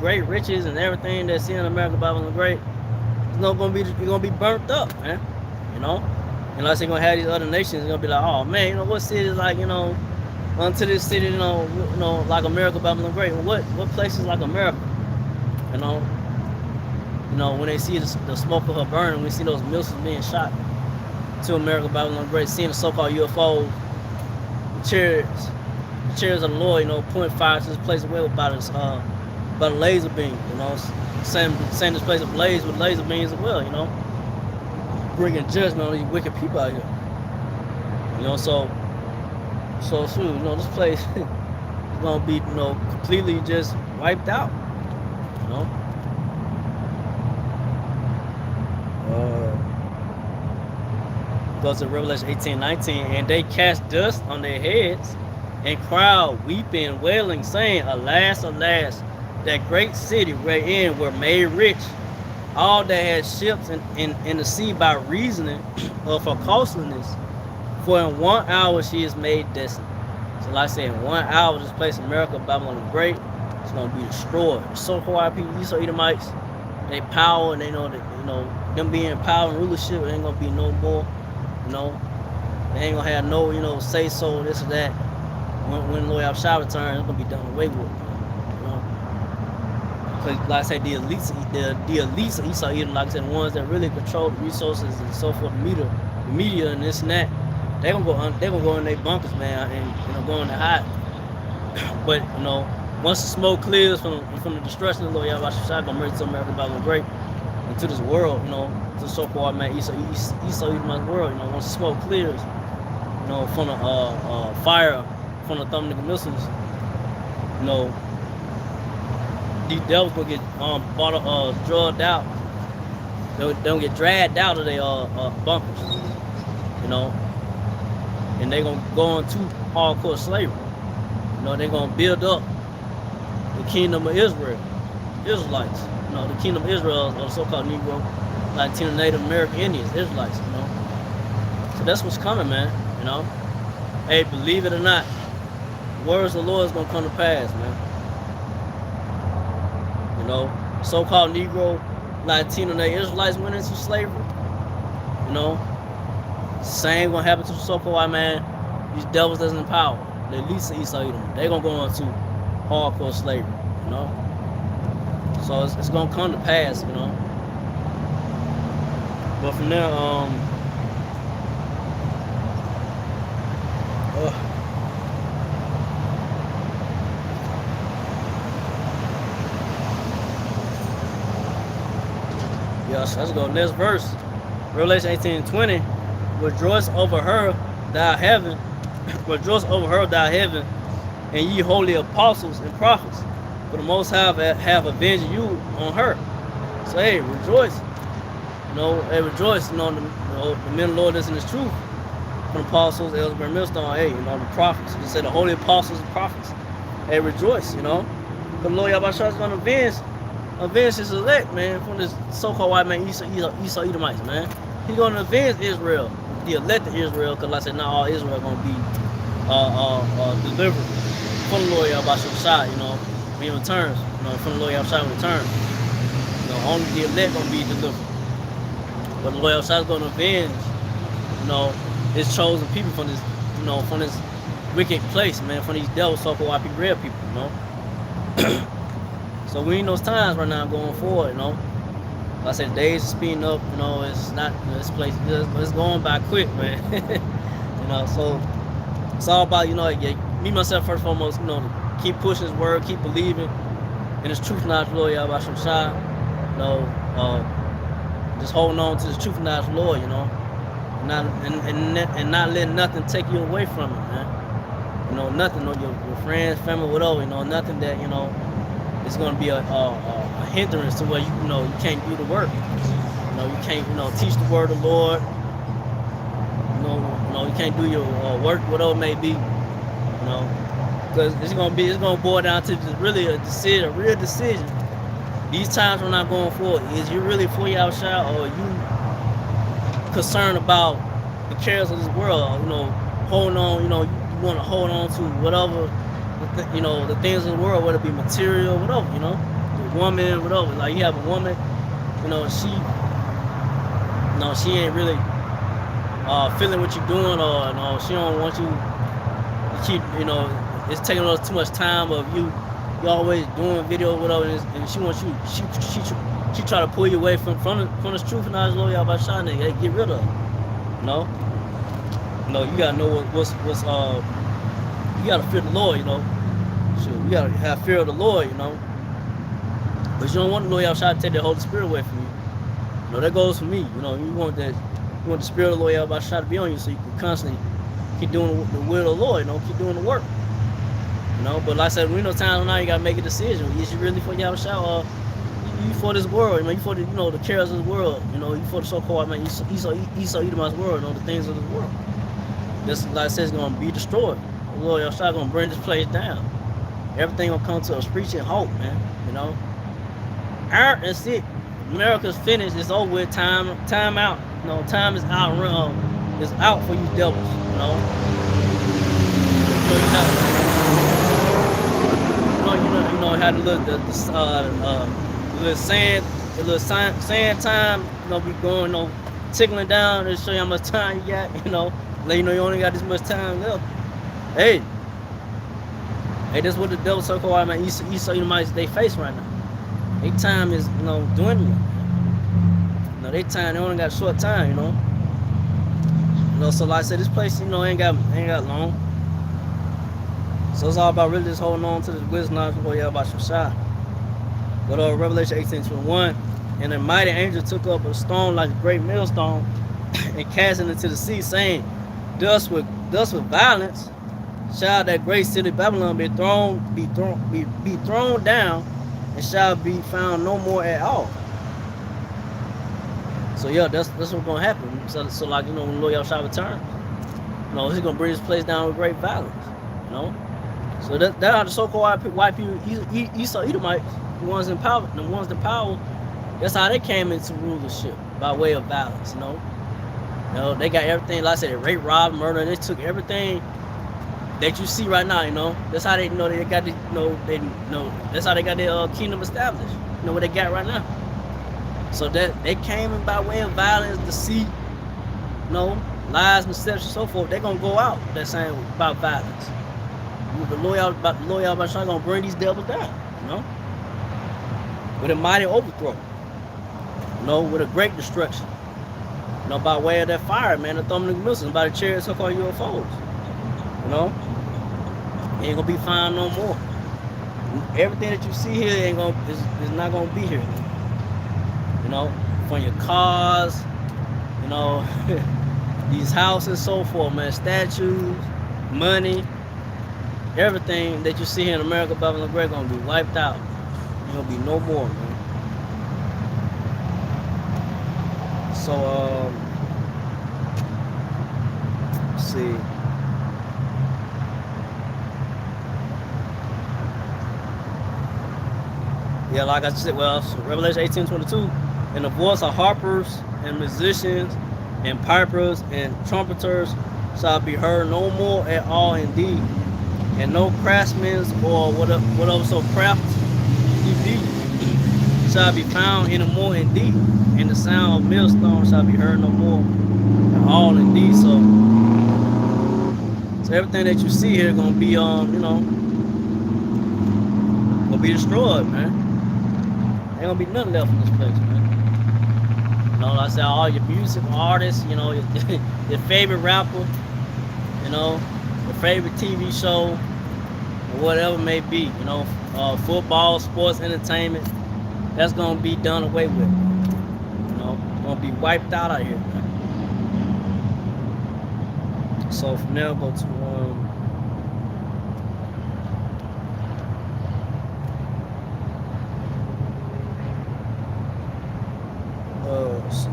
great riches and everything that's in America, Bible the Great. It's not gonna be burnt up, man. You know. Unless they're gonna have these other nations, gonna be like, oh man, you know, what city is like, you know, unto this city, you know, like America, Babylon Great. What place is like America? You know, when they see the smoke of her burning, we see those missiles being shot to America, Babylon Great, seeing the so-called UFOs, the chariots of the Lord, you know, point fire to this place away about us, by the laser beam, you know, send this place ablaze with laser beams as well, you know, bringing judgment on these wicked people out here, you know. So shoot, you know, this place is gonna be, you know, completely just wiped out, you know. Goes to Revelation 18:19, and they cast dust on their heads and cried, weeping, wailing, saying, Alas, alas, that great city wherein were made rich all that had ships in the sea by reasoning of her costliness. For in 1 hour she is made desolate. So like I said, in 1 hour, this place, America, Babylon the Great, it's going to be destroyed. The so-called people, these Edomites, they power, and they know that, you know, them being power and rulership, it ain't going to be no more. You know, they ain't gonna have no, you know, say so, this or that. When Lord Yahshua returns, it's gonna be done away with. You know, because like I said, the elites of Esau, Edom, like I said, the ones that really control the resources and so forth, the media and this and that, they gonna go in their bunkers, man, and, you know, go in the hide. But, you know, once the smoke clears from the destruction of Lord Yahshua, gonna merge to America, Babylon Great, into this world, you know, to the so-called, man, Esau Edom's world, you know, once the smoke clears, you know, from the fire, from the thermal missiles, you know, these devils gonna get drugged out. They'll get dragged out of their bunkers, you know, and they gonna go into hardcore slavery. You know, they gonna build up the kingdom of Israel, Israelites. You know, the kingdom of Israel, or so-called Negro, Latino, Native American Indians, Israelites, you know. So that's what's coming, man, you know. Hey, believe it or not, the words of the Lord is going to come to pass, man. You know, so-called Negro, Latino, Native Israelites went into slavery, you know. Same going to happen to the so-called white man, these devils that's in power, the elites of Esau Edom. They're going to go into hardcore slavery, you know. So it's gonna come to pass, you know. But from there, yeah, so let's go next verse. Revelation 18:20. Rejoice over her, thou heaven. Rejoice over her, thou heaven, and ye holy apostles and prophets. For the Most High have avenged you on her. So hey, rejoice. You know, hey, rejoice. You know, the men of the Lord is in His truth. From the apostles, Ellsbury Millstone, hey, you know, the prophets. You say the holy apostles and prophets. Hey, rejoice. You know, the Lord Yahshua is going to avenge His elect, man, from this so-called white man Esau Edomites, man. He's going to avenge Israel, the elect of Israel, because like I said, not all Israel going to be delivered from the Lord Yahshua, you know. When He returns, you know, from the Lord Yahshua return, you know, only the elect gonna be delivered. But the Lord Yahshua is gonna avenge, you know, His chosen people from this, you know, from this wicked place, man, from these devils, so-called white people, red people, you know. So we in those times right now going forward, you know. Like I said, days are speeding up, you know. It's not, you know, this place, it's going by quick, man. You know, so it's all about, you know, me myself first and foremost, you know. Keep pushing His word, keep believing in His truth, knowledge, Lord Yahshua. You know, just holding on to the truth, knowledge, Lord. You know, and not letting nothing take you away from it, man. You know, nothing, you know, your friends, family, whatever. You know, nothing that, you know, is going to be a hindrance to where you know you can't do the work. You know, you can't, you know, teach the word of the Lord. You know, you can't do your work, whatever it may be. You know. Because it's gonna boil down to really a real decision. These times we're not going forward. Is you really for Yahshua, or are you concerned about the cares of this world? You know, holding on. You know, you want to hold on to whatever, you know, the things of the world, whether it be material, whatever. You know, the woman, whatever. Like you have a woman, you know, she ain't really feeling what you're doing, or you know, she don't want you to keep, you know. It's taking us too much time of you always doing video, whatever, and she wants you. She try to pull you away from this truth and knowledge, Lord Yahshua. Hey, get rid of it. You know. You know, you gotta know what's you gotta fear the Lord. You know, so you gotta have fear of the Lord. You know, But you don't want the Lord Yahweh to take the Holy Spirit away from you. You know, that goes for me. You know, you want the Spirit of the Lord Yahweh to be on you so you can constantly keep doing the will of the Lord, you know, keep doing the work. You know, but like I said, we know times now you gotta make a decision. Is you really for Yahweh or you for this world, you for the the cares of the world, you for the so-called Esau Edom's world, the things of this world. This, like I said, is gonna be destroyed. The Lord Yahweh gonna bring this place down. Everything gonna come to a screeching halt, man. That's it. America's finished. It's over with. Time out. Time is out. It's out for you devils. How the little sand time, be going, tickling down to show you how much time you got, let you know you only got this much time left. Hey, that's what the devil so-called Esau Edomites they face right now. Their time is, dwindling. Their time, they only got a short time, so like I said, this place, ain't got long. So it's all about really just holding on to this wisdom knowledge before you about your shot. But Revelation 18:21, and a mighty angel took up a stone like a great millstone and cast it into the sea, saying, Thus with violence shall that great city Babylon be thrown down, and shall be found no more at all. So yeah, that's what's gonna happen. So like when the Lord Yahweh returns, he's gonna bring this place down with great violence. So that are the so-called white people, Esau Edomites, the ones in power. That's how they came into rulership, by way of violence. They got everything. Like I said, they rape, rob, murder. They took everything that you see right now. That's how they they got the that's how they got their kingdom established. What they got right now. So that they came in by way of violence, deceit, lies, deception, so forth. They're gonna go out that same about violence. The loyal gonna bring these devils down, with a mighty overthrow, with a great destruction, by way of that fire, man, the thermal missiles, by the chariots, so-called UFOs, ain't gonna be found no more. Everything that you see here is not gonna be here, from your cars, these houses, so forth, man, statues, money. Everything that you see here in America, Babylon the Great, gonna be wiped out. There's gonna be no more, man. So, let's see. Yeah, like I said, so Revelation 18:22, and the voice of harpers and musicians and pipers and trumpeters shall be heard no more at all indeed. And no craftsmen or whatever so craft you be shall be found anymore indeed. And the sound of millstone shall be heard no more at all indeed. So everything that you see here gonna be gonna be destroyed, man. Ain't gonna be nothing left in this place, man. Like I said, all your music artists, your favorite rapper, your favorite TV show, or whatever it may be, football, sports, entertainment, that's gonna be done away with. Gonna be wiped out here, man. So from there, go to let's see.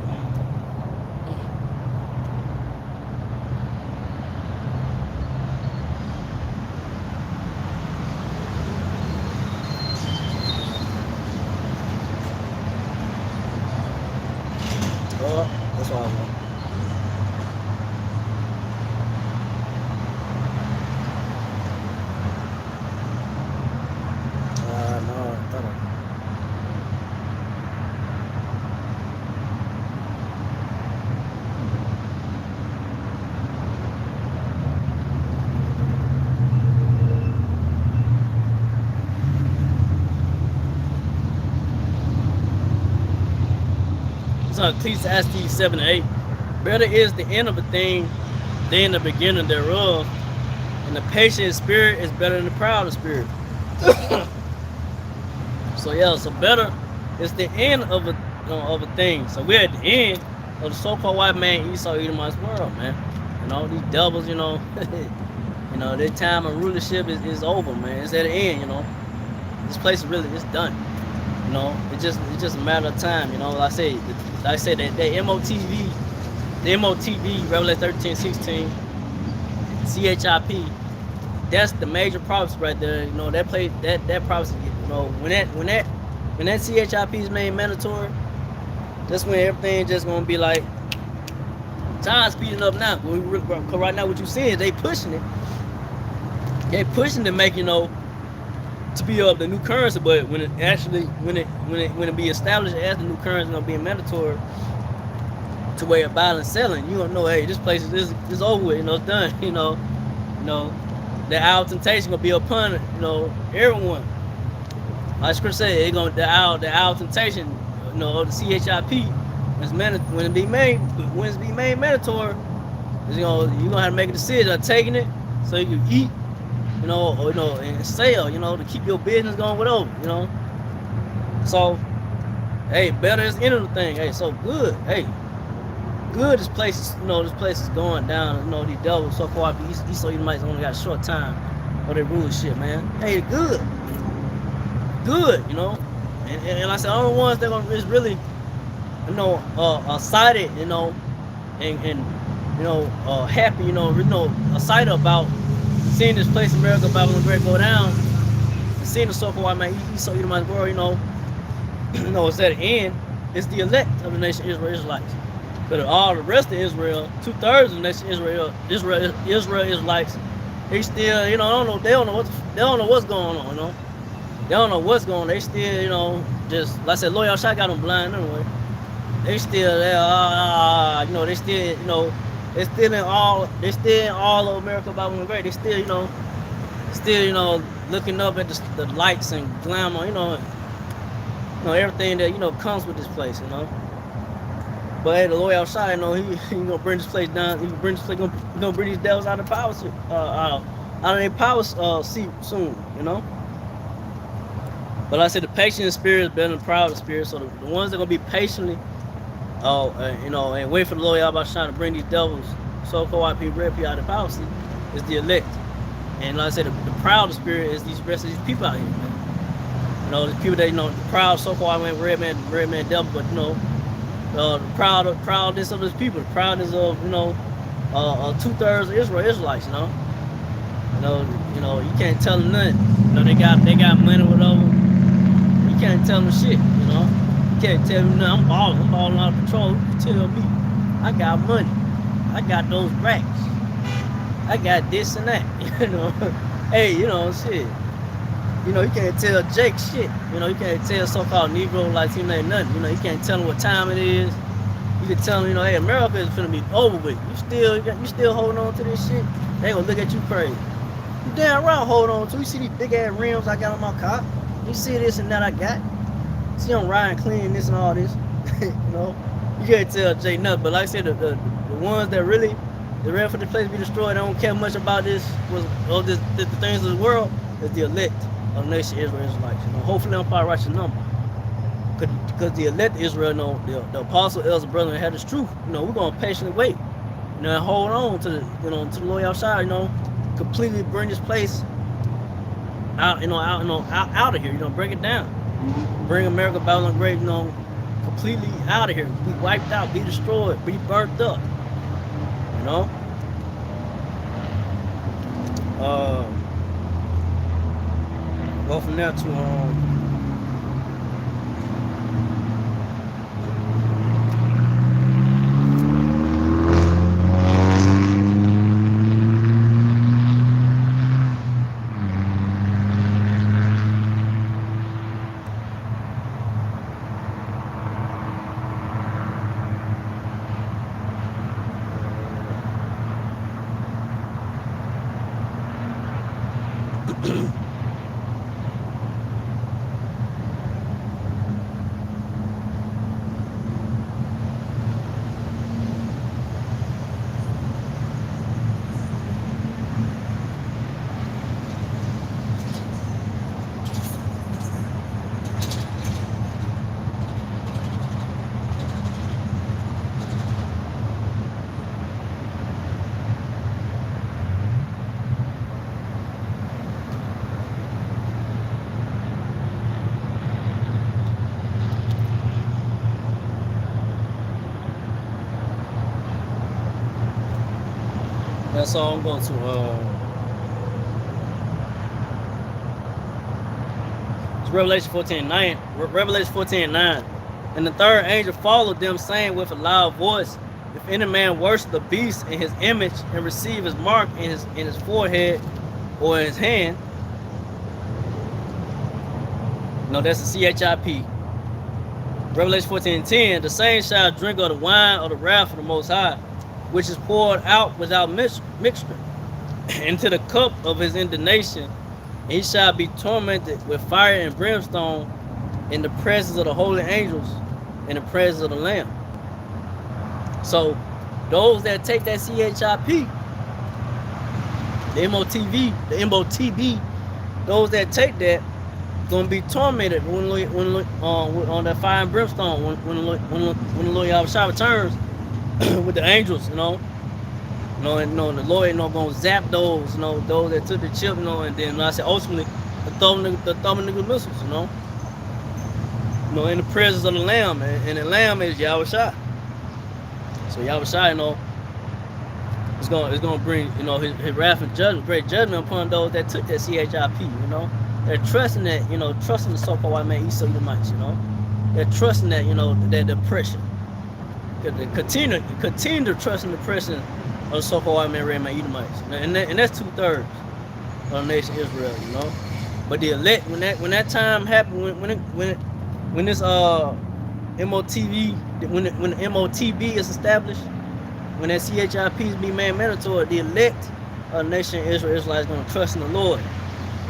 That's all I want. No, I thought Ecclesiastes 7:8. Better is the end of a thing than the beginning thereof, and the patient spirit is better than the proud spirit. So yeah, so better is the end of a thing. So we're at the end of the so-called white man Esau Edomite's world, man. These devils, their time of rulership is over, man. It's at the end, This place is really it's done. It's just a matter of time, Like I said that MOTV, the MOTV, Revelation 13:16, CHIP, that's the major prophecy right there. That prophecy, when that CHIP is made mandatory, that's when everything just gonna be like time speeding up now. Cause right now what you see is they pushing it. They pushing to make to be of the new currency, but when it be established as the new currency gonna be mandatory to where you're buying and selling, you don't know, hey, this place is over with, it's done, the hour of temptation gonna be upon everyone. Like Scripture said, the hour of temptation, of the CHIP is when it be made mandatory, you're gonna have to make a decision of taking it so you can eat, and sell, to keep your business going, whatever, So, hey, better is the end of the thing. Hey, so good. Hey, good. This place is going down. These devils so far. Esau Edomites only got a short time for their rulership, man. Hey, good, and like I said, all the ones that is really, excited, and happy, excited about seeing this place, America, Babylon Great, go down, and seeing the so-called white man Esau Edomites world, it's at the end. It's the elect of the nation Israel, Israelites. But all the rest of Israel, 2/3 of the nation Israel Israelites, they still, they don't know what's going on, They don't know what's going on. They still, just like I said, Loyal Shot got them blind anyway. They still there, they still, they still in all of America Babylon Great. They still, looking up at the lights and glamour, everything that comes with this place, But hey, the Loyal Shot, he gonna bring this place down. He gonna bring these devils out of power, out of their power seat soon, But like I said, the patient spirit is better than the proud spirit. So the ones that are gonna be patiently, and wait for the Lord Yahweh Shah to bring these devils, so-called white people, red people out of the power seat, is the elect. And like I said, the proud spirit is these rest of these people out here, man. The people that the proud so-called red man devil, but the proudness of these people, the proudness of 2/3 of Israelites, you can't tell them nothing. They got money, whatever. You can't tell them shit, You can't tell them nothing. I'm balling out of control. You can tell me, I got money, I got those racks, I got this and that, Hey, shit. You can't tell Jake shit. You can't tell so-called Negro like him ain't nothing. You can't tell him what time it is. You can tell him, hey, America is finna be over with. You still holding on to this shit? They gonna look at you crazy. You damn right hold on to. You see these big ass rims I got on my car? You see this and that I got? See I'm riding clean, this and all this. You can't tell Jay nothing. But like I said, the ones that really, they're ready for the place to be destroyed, they don't care much about the things of the world, is the elect of the nation Israel Israelites. Hopefully they don't probably write your number. Because the elect Israel, the apostle, elder, brother, had this truth. We're gonna patiently wait. And hold on to the Lord outside, completely bring this place out, out of here, break it down. Bring America Babylon Great, completely out of here. Be wiped out, be destroyed, be burnt up. Go from there to That's all I'm going to. It's Revelation 14:9. Revelation 14:9. And the third angel followed them, saying with a loud voice, if any man worship the beast in his image and receive his mark in his forehead or in his hand. No, that's the CHIP. Revelation 14:10. The same shall drink of the wine of the wrath of the Most High, which is poured out without mixture into the cup of his indignation. He shall be tormented with fire and brimstone in the presence of the holy angels, in the presence of the Lamb. So those that take that CHIP, the MOTB, those that take that gonna be tormented on that fire and brimstone when the Lord Yahushua returns with the angels, and the Lord gonna zap those, those that took the chip, and then I said ultimately the thermonuclear missiles, in the presence of the Lamb, and the Lamb is Yahushua. So Yahushua, it's gonna bring, his wrath and judgment, great judgment upon those that took that CHIP, They're trusting that, trusting the so-called white man Esau Edomites, They're trusting that, that oppression. They continue to trust in the oppression of the so-called white man, red man Edomites, and that's 2/3 of the nation of Israel, But the elect, when that time happened, when this MOTB, when the MOTB is established, when that CHIP is be made mandatory, the elect of the nation of Israel is going to trust in the Lord,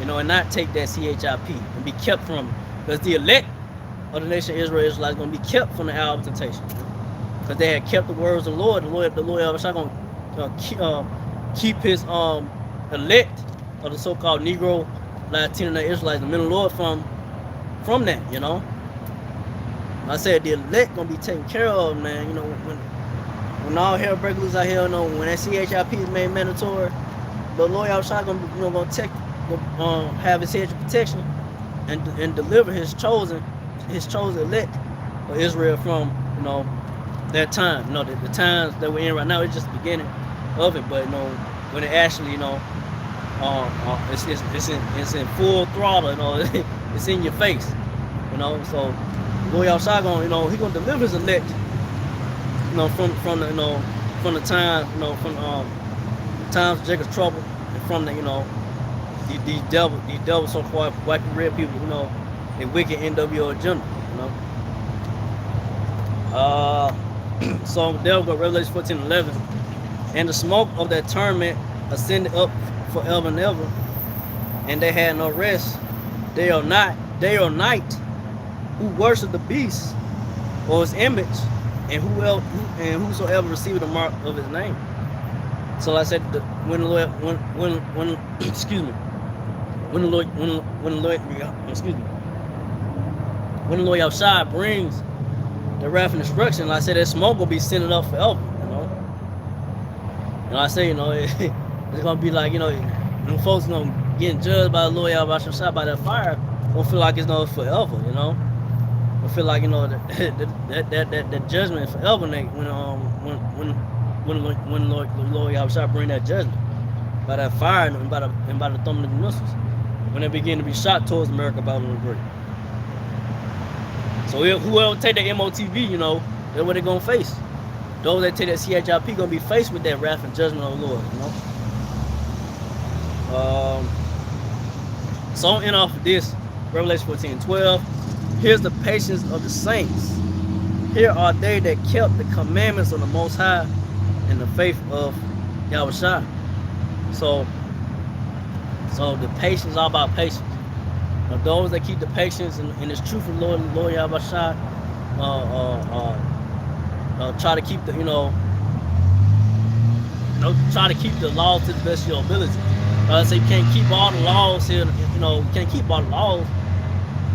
and not take that CHIP and be kept from it, because the elect of the nation of Israel is going to be kept from the hour of temptation, because they had kept the words of the Lord. The Lord is going to keep his elect of the so-called Negro, Latino Israelites, the middle Lord from that, I said the elect gonna be taken care of, man. When all hell breaks loose out here, when that CHIP is made mandatory, the Lord Yahushua gonna have his hedge of protection and deliver his chosen elect of Israel from that time. The times that we're in right now, it's just the beginning of it. But when it actually it's in full throttle, it's in your face, So Lord Yahushua gonna, he gonna deliver his elect, from the time, from times of Jacob's trouble, and from the these devils so-called white and red people, they wicked NWO agenda, So there we go, Revelation 14:11. And the smoke of that torment ascended up forever and ever, and they had no rest day or night, who worship the beast or his image, and whosoever received the mark of his name. So I said, when the Lord Yahushua brings the wrath and destruction, like I said, that smoke will be sending up forever, And I say, it's gonna be like, when folks getting judged by the Lord Yahushua by that fire, don't feel like it's forever, I feel like that judgment forever, when Lord Yahushua bring that judgment by that fire and by the thermonuclear missiles, when they begin to be shot towards America, Babylon the Great. So whoever take that MOTB, that's what they're gonna face. Those that take that CHIP gonna be faced with that wrath and judgment of the Lord, So I'm in off of this, Revelation 14:12. Here's the patience of the saints. Here are they that kept the commandments of the Most High and the faith of Yahushua. So the patience is all about patience. Those that keep the patience and it's true for Lord Yahushua, try to keep the try to keep the law to the best of your ability. So you can't keep all the laws here. You can't keep all the laws.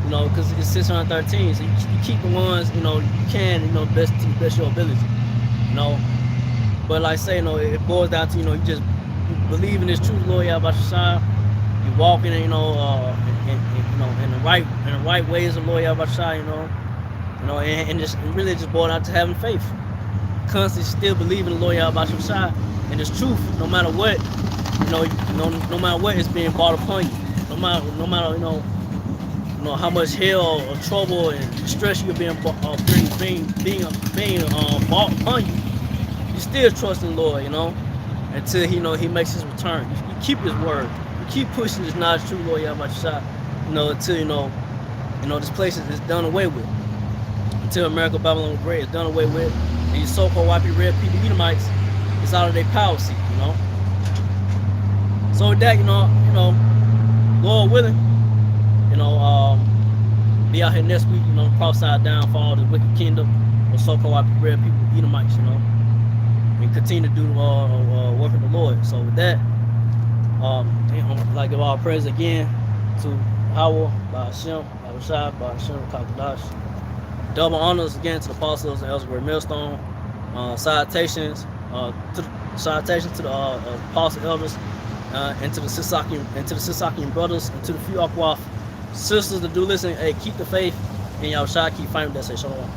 Because it's 613. So you keep the ones you can best to the best of your ability. But like I say, it boils down to you just believe in this truth, Lord Yahushua. You walk in in the right ways of Lord Yahushua. And just really just boils down to having faith. Constantly still believing in the Lord Yahushua And it's truth, no matter what, no matter what is being brought upon you, no matter how much hell or trouble and stress you're being brought upon you, you still trust in the Lord, until he makes his return. You keep his word. You keep pushing this not true, Lord Yahweh, until this place is done away with. Until America, Babylon the Great is done away with, and you so-called white people, red people, Edomites, it's out of their power seat, So with that, Lord willing, be out here next week, prophesy down for all the wicked kingdom of so-called white people, red people, Edomites, and continue to do the work of the Lord. So with that, I'd like to give all praise again to Howell, by Hashem, by Rashad, by Hashem, Kakadash. Double honors again to the apostles and elders of Millstone. Salutations to the apostle elders, and to the Sisakian brothers, and to the few Akwaf sisters that do listen. Hey, keep the faith, and y'all keep fighting that say shalom.